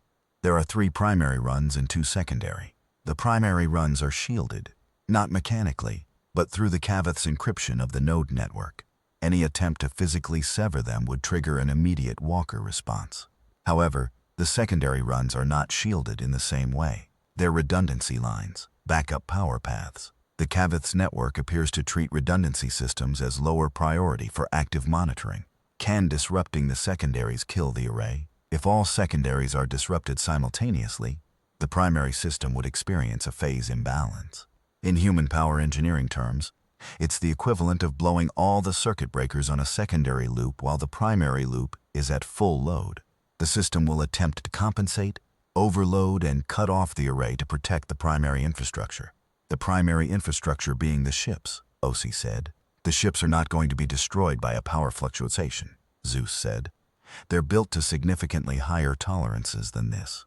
There are 3 primary runs and 2 secondary. The primary runs are shielded, not mechanically, but through the Kaveth's encryption of the node network. Any attempt to physically sever them would trigger an immediate Walker response. However, the secondary runs are not shielded in the same way. They're redundancy lines, backup power paths. The Kaveth's network appears to treat redundancy systems as lower priority for active monitoring. Can disrupting the secondaries kill the array? If all secondaries are disrupted simultaneously, the primary system would experience a phase imbalance. In human power engineering terms, it's the equivalent of blowing all the circuit breakers on a secondary loop while the primary loop is at full load. The system will attempt to compensate, overload, and cut off the array to protect the primary infrastructure. The primary infrastructure being the ships, Osi said. The ships are not going to be destroyed by a power fluctuation, Zeus said. They're built to significantly higher tolerances than this.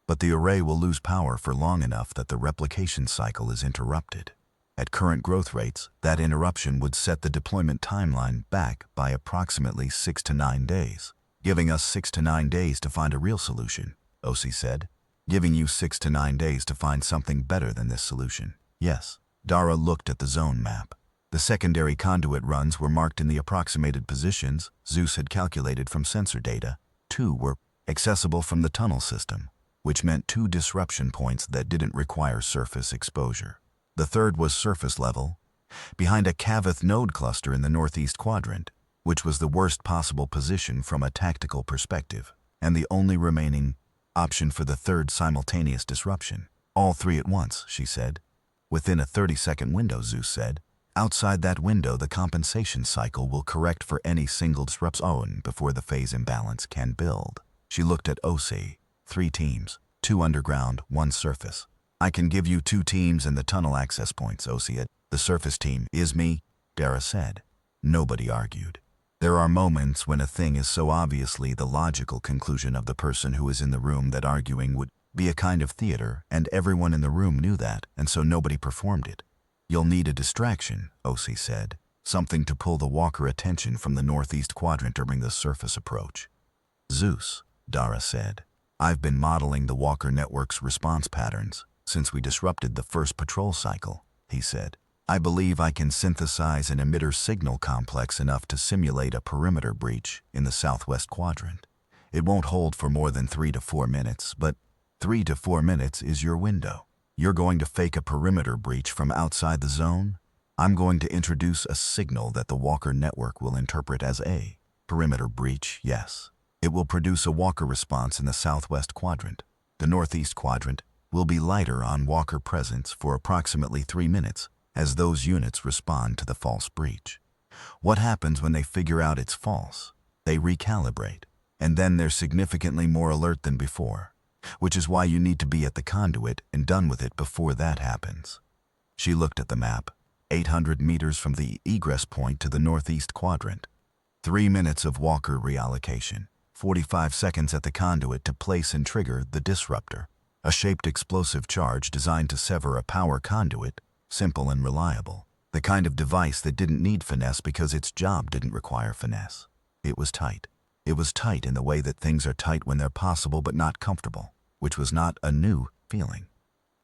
But the array will lose power for long enough that the replication cycle is interrupted. At current growth rates, that interruption would set the deployment timeline back by approximately 6 to 9 days, giving us 6 to 9 days to find a real solution, O.C. said. Giving you 6 to 9 days to find something better than this solution. Yes. Dara looked at the zone map. The secondary conduit runs were marked in the approximated positions Zeus had calculated from sensor data. 2 were accessible from the tunnel system, which meant 2 disruption points that didn't require surface exposure. The third was surface level, behind a Cavith node cluster in the northeast quadrant, which was the worst possible position from a tactical perspective, and the only remaining option for the third simultaneous disruption. All 3 at once, she said. Within a 30-second window, Zeus said. Outside that window, the compensation cycle will correct for any single disruption before the phase imbalance can build. She looked at OC. 3 teams, 2 underground, 1 surface. I can give you 2 teams and the tunnel access points, OC said. The surface team is me, Dara said. Nobody argued. There are moments when a thing is so obviously the logical conclusion of the person who is in the room that arguing would be a kind of theater, and everyone in the room knew that, and so nobody performed it. You'll need a distraction, OC said. Something to pull the walker attention from the northeast quadrant during the surface approach. Zeus, Dara said. I've been modeling the walker network's response patterns since we disrupted the first patrol cycle, he said. I believe I can synthesize an emitter signal complex enough to simulate a perimeter breach in the southwest quadrant. It won't hold for more than 3 to 4 minutes, but 3 to 4 minutes is your window. You're going to fake a perimeter breach from outside the zone? I'm going to introduce a signal that the walker network will interpret as a perimeter breach, yes. It will produce a walker response in the southwest quadrant. The northeast quadrant will be lighter on walker presence for approximately 3 minutes as those units respond to the false breach. What happens when they figure out it's false? They recalibrate, and then they're significantly more alert than before, which is why you need to be at the conduit and done with it before that happens. She looked at the map, 800 meters from the egress point to the northeast quadrant. 3 minutes of walker reallocation, 45 seconds at the conduit to place and trigger the disruptor, a shaped explosive charge designed to sever a power conduit, simple and reliable, the kind of device that didn't need finesse because its job didn't require finesse. It was tight. It was tight in the way that things are tight when they're possible but not comfortable, which was not a new feeling.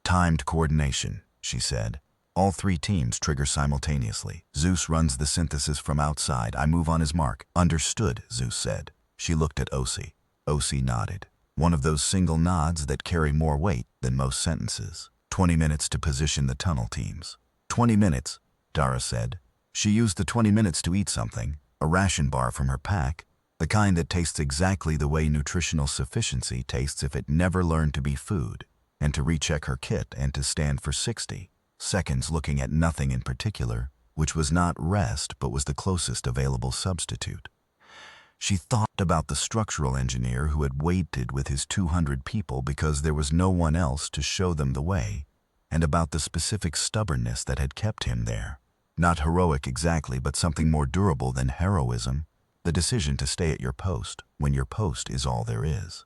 Timed coordination, she said. All 3 teams trigger simultaneously. Zeus runs the synthesis from outside. I move on his mark. Understood, Zeus said. She looked at OC. OC nodded. One of those single nods that carry more weight than most sentences. 20 minutes to position the tunnel teams. 20 minutes, Dara said. She used the 20 minutes to eat something, a ration bar from her pack, the kind that tastes exactly the way nutritional sufficiency tastes if it never learned to be food, and to recheck her kit and to stand for 60 seconds looking at nothing in particular, which was not rest but was the closest available substitute. She thought about the structural engineer who had waited with his 200 people because there was no one else to show them the way, and about the specific stubbornness that had kept him there. Not heroic exactly, but something more durable than heroism, the decision to stay at your post when your post is all there is.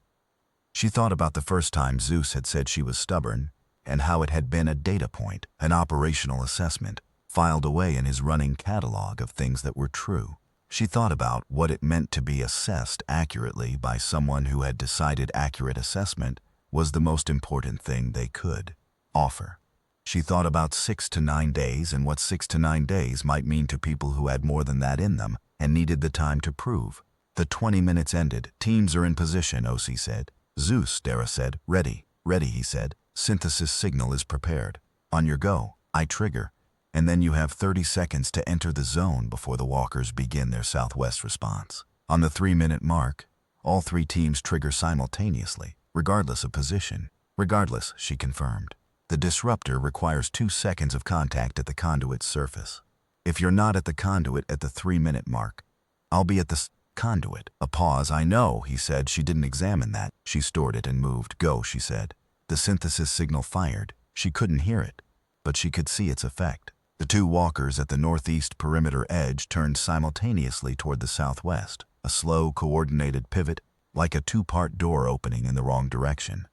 She thought about the first time Zeus had said she was stubborn, and how it had been a data point, an operational assessment, filed away in his running catalog of things that were true. She thought about what it meant to be assessed accurately by someone who had decided accurate assessment was the most important thing they could offer. She thought about 6 to 9 days and what 6 to 9 days might mean to people who had more than that in them and needed the time to prove. The 20 minutes ended. Teams are in position, OC said. Zeus, Dara said. Ready. Ready, he said. Synthesis signal is prepared. On your go. I trigger. And then you have 30 seconds to enter the zone before the walkers begin their southwest response. On the 3-minute mark, all 3 teams trigger simultaneously, regardless of position. Regardless, she confirmed. The disruptor requires 2 seconds of contact at the conduit's surface. If you're not at the conduit at the 3-minute mark, I'll be at the conduit. A pause. I know, he said. She didn't examine that. She stored it and moved. Go, she said. The synthesis signal fired. She couldn't hear it, but she could see its effect. The two walkers at the northeast perimeter edge turned simultaneously toward the southwest, a slow, coordinated pivot, like a two-part door opening in the wrong direction.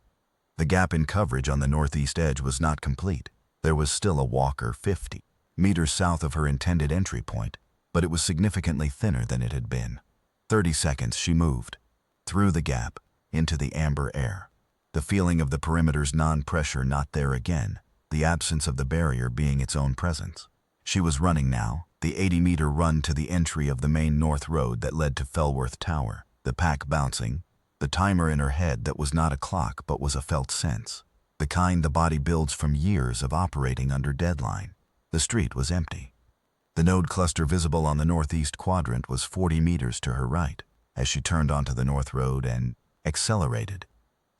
The gap in coverage on the northeast edge was not complete. There was still a walker 50 meters south of her intended entry point, but it was significantly thinner than it had been. 30 seconds she moved, through the gap, into the amber air. The feeling of the perimeter's non-pressure not there again, the absence of the barrier being its own presence. She was running now, the 80-meter run to the entry of the main north road that led to Fellworth Tower, the pack bouncing, the timer in her head that was not a clock but was a felt sense, the kind the body builds from years of operating under deadline. The street was empty. The node cluster visible on the northeast quadrant was 40 meters to her right, as she turned onto the north road and accelerated.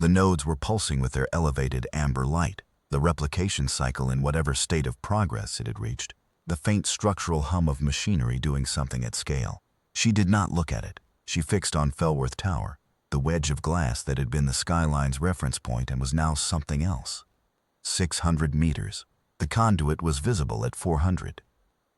The nodes were pulsing with their elevated amber light, the replication cycle in whatever state of progress it had reached, the faint structural hum of machinery doing something at scale. She did not look at it. She fixed on Fellworth Tower, the wedge of glass that had been the skyline's reference point and was now something else. 600 meters. The conduit was visible at 400.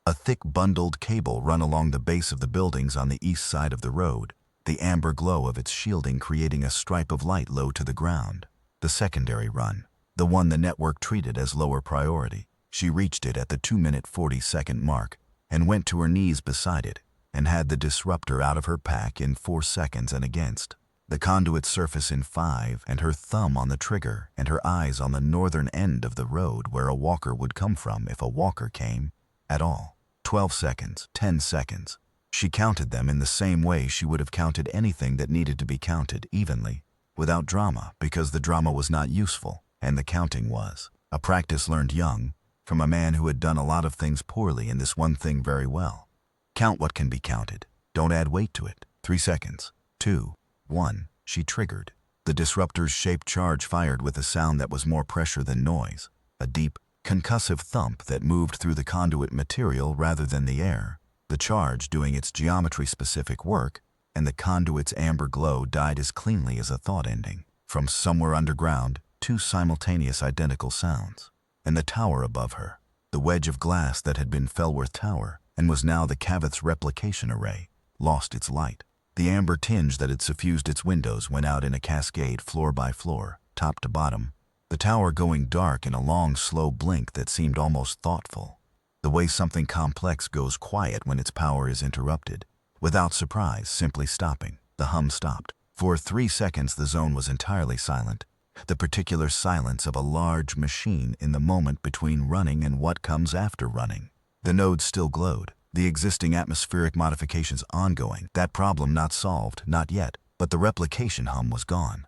A thick bundled cable run along the base of the buildings on the east side of the road, the amber glow of its shielding creating a stripe of light low to the ground. The secondary run, the one the network treated as lower priority. She reached it at the 2-minute 40-second mark and went to her knees beside it and had the disruptor out of her pack in 4 seconds and against. The conduit surface in 5 and her thumb on the trigger and her eyes on the northern end of the road where a walker would come from if a walker came at all. 12 seconds, 10 seconds. She counted them in the same way she would have counted anything that needed to be counted evenly, without drama, because the drama was not useful, and the counting was. A practice learned young, from a man who had done a lot of things poorly and this one thing very well. Count what can be counted. Don't add weight to it. 3 seconds. 2. 1. She triggered. The disruptor's shaped charge fired with a sound that was more pressure than noise, a deep, concussive thump that moved through the conduit material rather than the air, the charge doing its geometry-specific work, and the conduit's amber glow died as cleanly as a thought ending. From somewhere underground, 2 simultaneous identical sounds. And the tower above her, the wedge of glass that had been Fellworth Tower and was now the Cavith's replication array, lost its light. The amber tinge that had suffused its windows went out in a cascade floor by floor, top to bottom, the tower going dark in a long, slow blink that seemed almost thoughtful. The way something complex goes quiet when its power is interrupted, without surprise, simply stopping. The hum stopped. For 3 seconds the zone was entirely silent, the particular silence of a large machine in the moment between running and what comes after running. The nodes still glowed, the existing atmospheric modifications ongoing, that problem not solved, not yet, but the replication hum was gone.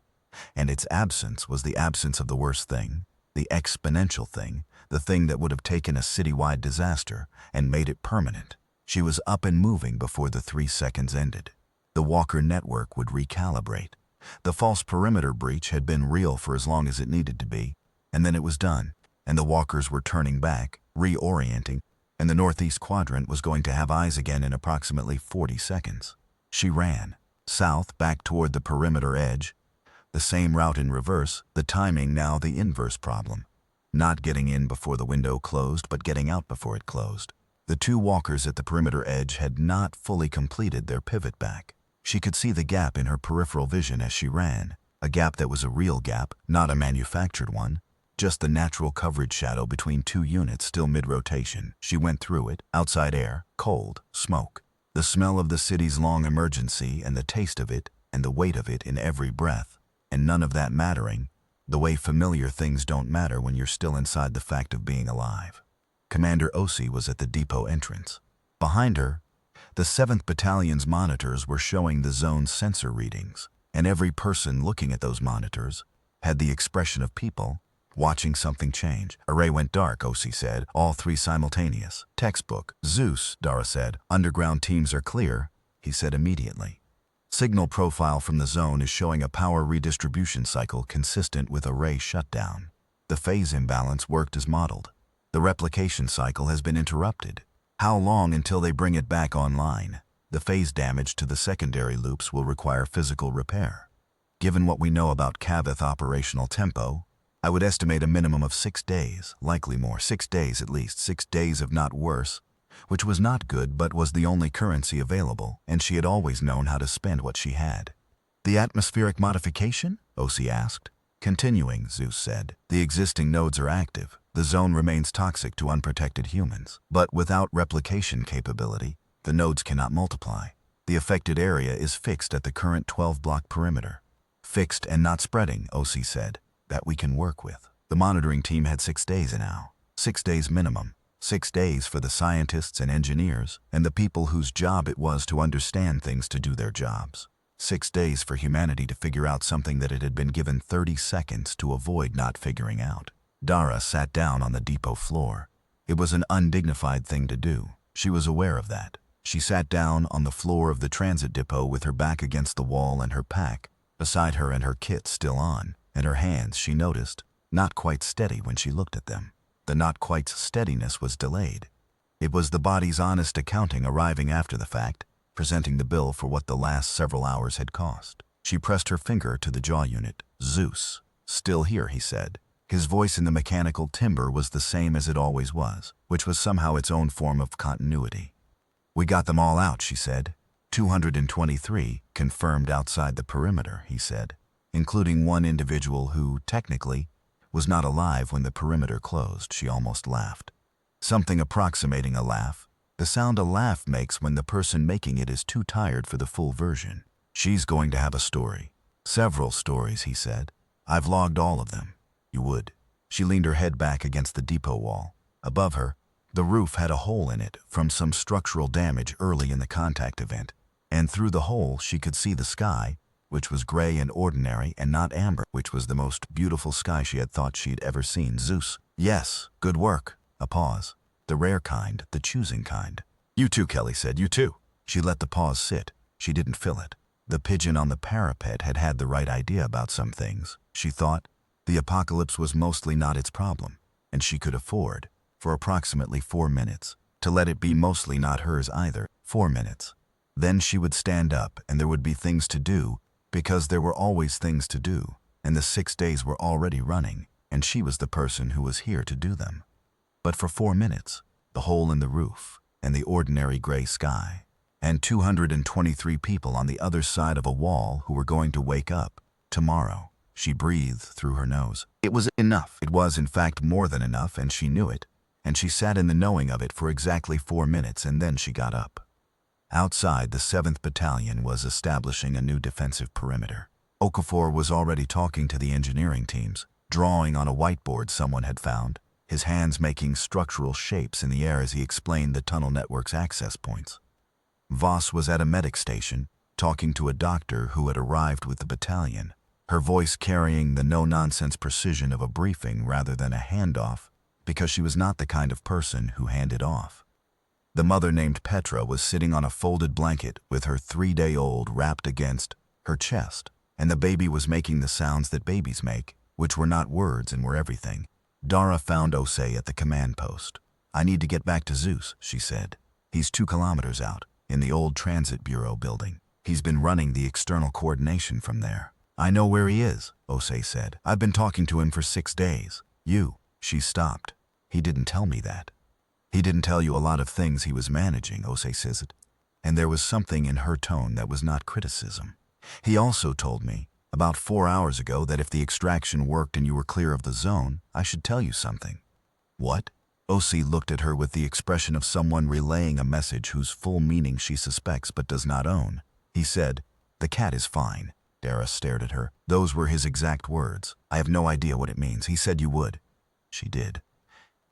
And its absence was the absence of the worst thing, the exponential thing, the thing that would have taken a citywide disaster and made it permanent. She was up and moving before the 3 seconds ended. The Walker network would recalibrate. The false perimeter breach had been real for as long as it needed to be, and then it was done, and the walkers were turning back, reorienting, and the northeast quadrant was going to have eyes again in approximately 40 seconds. She ran, south back toward the perimeter edge, the same route in reverse, the timing now the inverse problem. Not getting in before the window closed, but getting out before it closed. The 2 walkers at the perimeter edge had not fully completed their pivot back. She could see the gap in her peripheral vision as she ran, a gap that was a real gap, not a manufactured one, just the natural coverage shadow between 2 units still mid-rotation. She went through it, outside air, cold, smoke. The smell of the city's long emergency and the taste of it and the weight of it in every breath, and none of that mattering, the way familiar things don't matter when you're still inside the fact of being alive. Commander Osi was at the depot entrance. Behind her, the 7th Battalion's monitors were showing the zone's sensor readings, and every person looking at those monitors had the expression of people watching something change. Array went dark, Osi said, all 3 simultaneous. Textbook. Zeus, Dara said. Underground teams are clear, he said immediately. Signal profile from the zone is showing a power redistribution cycle consistent with array shutdown. The phase imbalance worked as modeled. The replication cycle has been interrupted. How long until they bring it back online? The phase damage to the secondary loops will require physical repair. Given what we know about Cavith operational tempo, I would estimate a minimum of 6 days, likely more, 6 days at least, 6 days if not worse, which was not good but was the only currency available, and she had always known how to spend what she had. The atmospheric modification? O.C. asked. Continuing, Zeus said. The existing nodes are active. The zone remains toxic to unprotected humans. But without replication capability, the nodes cannot multiply. The affected area is fixed at the current 12-block perimeter. Fixed and not spreading, O.C. said. That we can work with. The monitoring team had 6 days now. 6 days minimum. 6 days for the scientists and engineers and the people whose job it was to understand things to do their jobs. 6 days for humanity to figure out something that it had been given 30 seconds to avoid not figuring out. Dara sat down on the depot floor. It was an undignified thing to do. She was aware of that. She sat down on the floor of the transit depot with her back against the wall and her pack beside her and her kit still on, and her hands, she noticed, not quite steady when she looked at them. The not quite steadiness was delayed. It was the body's honest accounting arriving after the fact, presenting the bill for what the last several hours had cost. She pressed her finger to the jaw unit. Zeus. Still here, he said. His voice in the mechanical timbre was the same as it always was, which was somehow its own form of continuity. We got them all out, she said. 223 confirmed outside the perimeter, he said, including one individual who, technically, was not alive when the perimeter closed. She almost laughed. Something approximating a laugh. The sound a laugh makes when the person making it is too tired for the full version. She's going to have a story. Several stories, he said. I've logged all of them. You would. She leaned her head back against the depot wall. Above her, the roof had a hole in it from some structural damage early in the contact event, and through the hole she could see the sky, which was gray and ordinary and not amber, which was the most beautiful sky she had thought she'd ever seen. Zeus. Yes, good work. A pause. The rare kind, the choosing kind. You too, Kelly said, you too. She let the pause sit. She didn't fill it. The pigeon on the parapet had the right idea about some things. She thought the apocalypse was mostly not its problem, and she could afford, for approximately 4 minutes, to let it be mostly not hers either. 4 minutes. Then she would stand up and there would be things to do, because there were always things to do, and the 6 days were already running, and she was the person who was here to do them. But for 4 minutes, the hole in the roof, and the ordinary gray sky, and 223 people on the other side of a wall who were going to wake up tomorrow. She breathed through her nose. It was enough. It was, in fact, more than enough, and she knew it, and she sat in the knowing of it for exactly 4 minutes, and then she got up. Outside, the 7th Battalion was establishing a new defensive perimeter. Okafor was already talking to the engineering teams, drawing on a whiteboard someone had found, his hands making structural shapes in the air as he explained the tunnel network's access points. Voss was at a medic station, talking to a doctor who had arrived with the battalion, her voice carrying the no-nonsense precision of a briefing rather than a handoff, because she was not the kind of person who handed off. The mother named Petra was sitting on a folded blanket with her 3-day-old wrapped against her chest, and the baby was making the sounds that babies make, which were not words and were everything. Dara found Osei at the command post. I need to get back to Zeus, she said. He's 2 kilometers out, in the old Transit Bureau building. He's been running the external coordination from there. I know where he is, Osei said. I've been talking to him for 6 days. She stopped. He didn't tell me that. He didn't tell you a lot of things he was managing, Osei says it, and there was something in her tone that was not criticism. He also told me, about 4 hours ago, that if the extraction worked and you were clear of the zone, I should tell you something. What? Osei looked at her with the expression of someone relaying a message whose full meaning she suspects but does not own. He said, "The cat is fine." Dara stared at her. Those were his exact words. I have no idea what it means. He said you would. She did.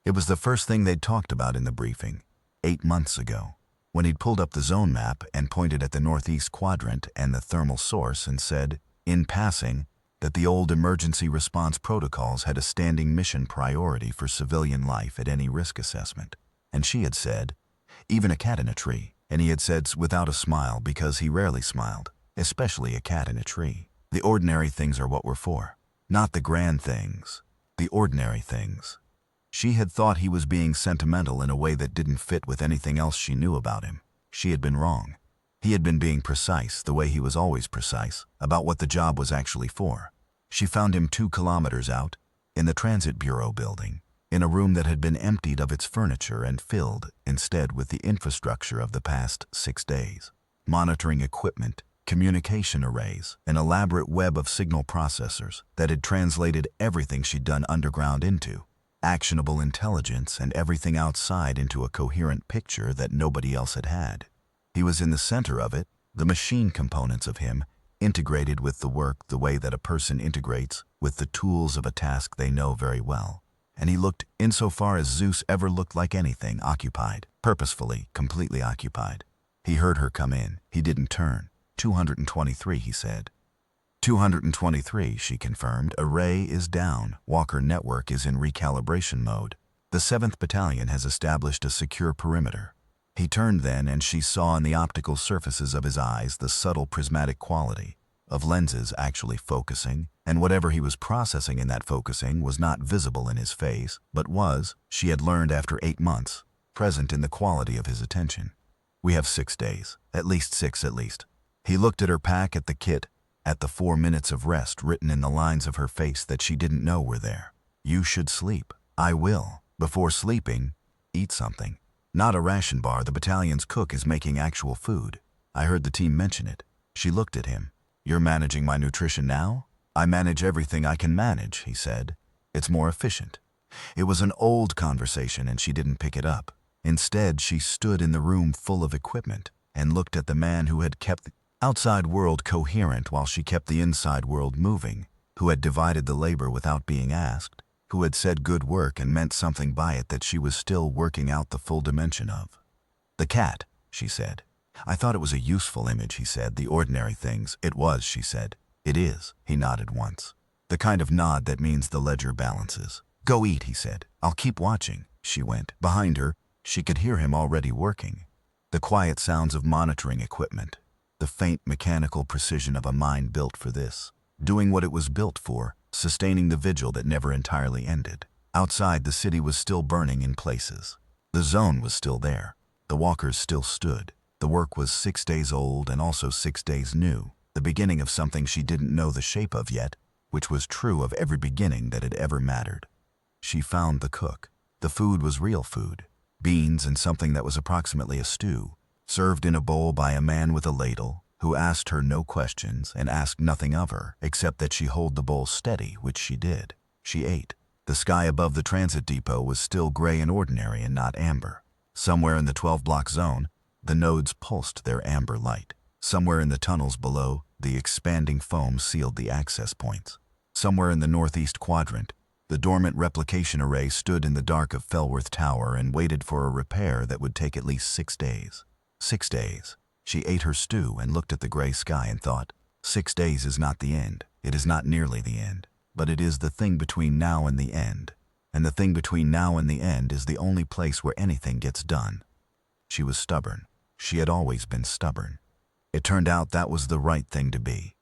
It was the first thing they'd talked about in the briefing, 8 months ago, when he'd pulled up the zone map and pointed at the northeast quadrant and the thermal source and said, in passing, that the old emergency response protocols had a standing mission priority for civilian life at any risk assessment. And she had said, even a cat in a tree. And he had said without a smile because he rarely smiled, especially a cat in a tree. The ordinary things are what we're for. Not the grand things. The ordinary things. She had thought he was being sentimental in a way that didn't fit with anything else she knew about him. She had been wrong. He had been being precise, the way he was always precise, about what the job was actually for. She found him 2 kilometers out, In the Transit Bureau building, in a room that had been emptied of its furniture and filled instead with the infrastructure of the past 6 days. Monitoring equipment, communication arrays, an elaborate web of signal processors that had translated everything she'd done underground into actionable intelligence and everything outside into a coherent picture that nobody else had had. He was in the center of it, the machine components of him, integrated with the work the way that a person integrates with the tools of a task they know very well. And he looked, insofar as Zeus ever looked like anything, occupied, purposefully, completely occupied. He heard her come in. He didn't turn. 223, he said. 223, she confirmed. Array is down. Walker network is in recalibration mode. The 7th Battalion has established a secure perimeter. He turned then, and she saw in the optical surfaces of his eyes the subtle prismatic quality of lenses actually focusing, and whatever he was processing in that focusing was not visible in his face, but was, she had learned after 8 months, present in the quality of his attention. We have 6 days, at least 6 at least. He looked at her pack, at the kit, at the 4 minutes of rest written in the lines of her face that she didn't know were there. You should sleep. I will. Before sleeping, eat something. Not a ration bar. The battalion's cook is making actual food. I heard the team mention it. She looked at him. You're managing my nutrition now? I manage everything I can manage, he said. It's more efficient. It was an old conversation and she didn't pick it up. Instead, she stood in the room full of equipment and looked at the man who had kept the outside world coherent while she kept the inside world moving, who had divided the labor without being asked, who had said good work and meant something by it that she was still working out the full dimension of. The cat, she said. I thought it was a useful image, he said. The ordinary things. It was, she said. It is, he nodded once. The kind of nod that means the ledger balances. Go eat, he said. I'll keep watching. She went. Behind her, she could hear him already working. The quiet sounds of monitoring equipment. The faint mechanical precision of a mind built for this. Doing what it was built for, sustaining the vigil that never entirely ended. Outside, the city was still burning in places. The zone was still there. The walkers still stood. The work was 6 days old and also 6 days new, the beginning of something she didn't know the shape of yet, which was true of every beginning that had ever mattered. She found the cook. The food was real food. Beans and something that was approximately a stew, served in a bowl by a man with a ladle, who asked her no questions and asked nothing of her, except that she hold the bowl steady, which she did. She ate. The sky above the transit depot was still gray and ordinary and not amber. Somewhere in the 12-block zone, the nodes pulsed their amber light. Somewhere in the tunnels below, the expanding foam sealed the access points. Somewhere in the northeast quadrant, the dormant replication array stood in the dark of Fellworth Tower and waited for a repair that would take at least 6 days. 6 days. She ate her stew and looked at the gray sky and thought, 6 days is not the end. It is not nearly the end. But it is the thing between now and the end. And the thing between now and the end is the only place where anything gets done. She was stubborn. She had always been stubborn. It turned out that was the right thing to be.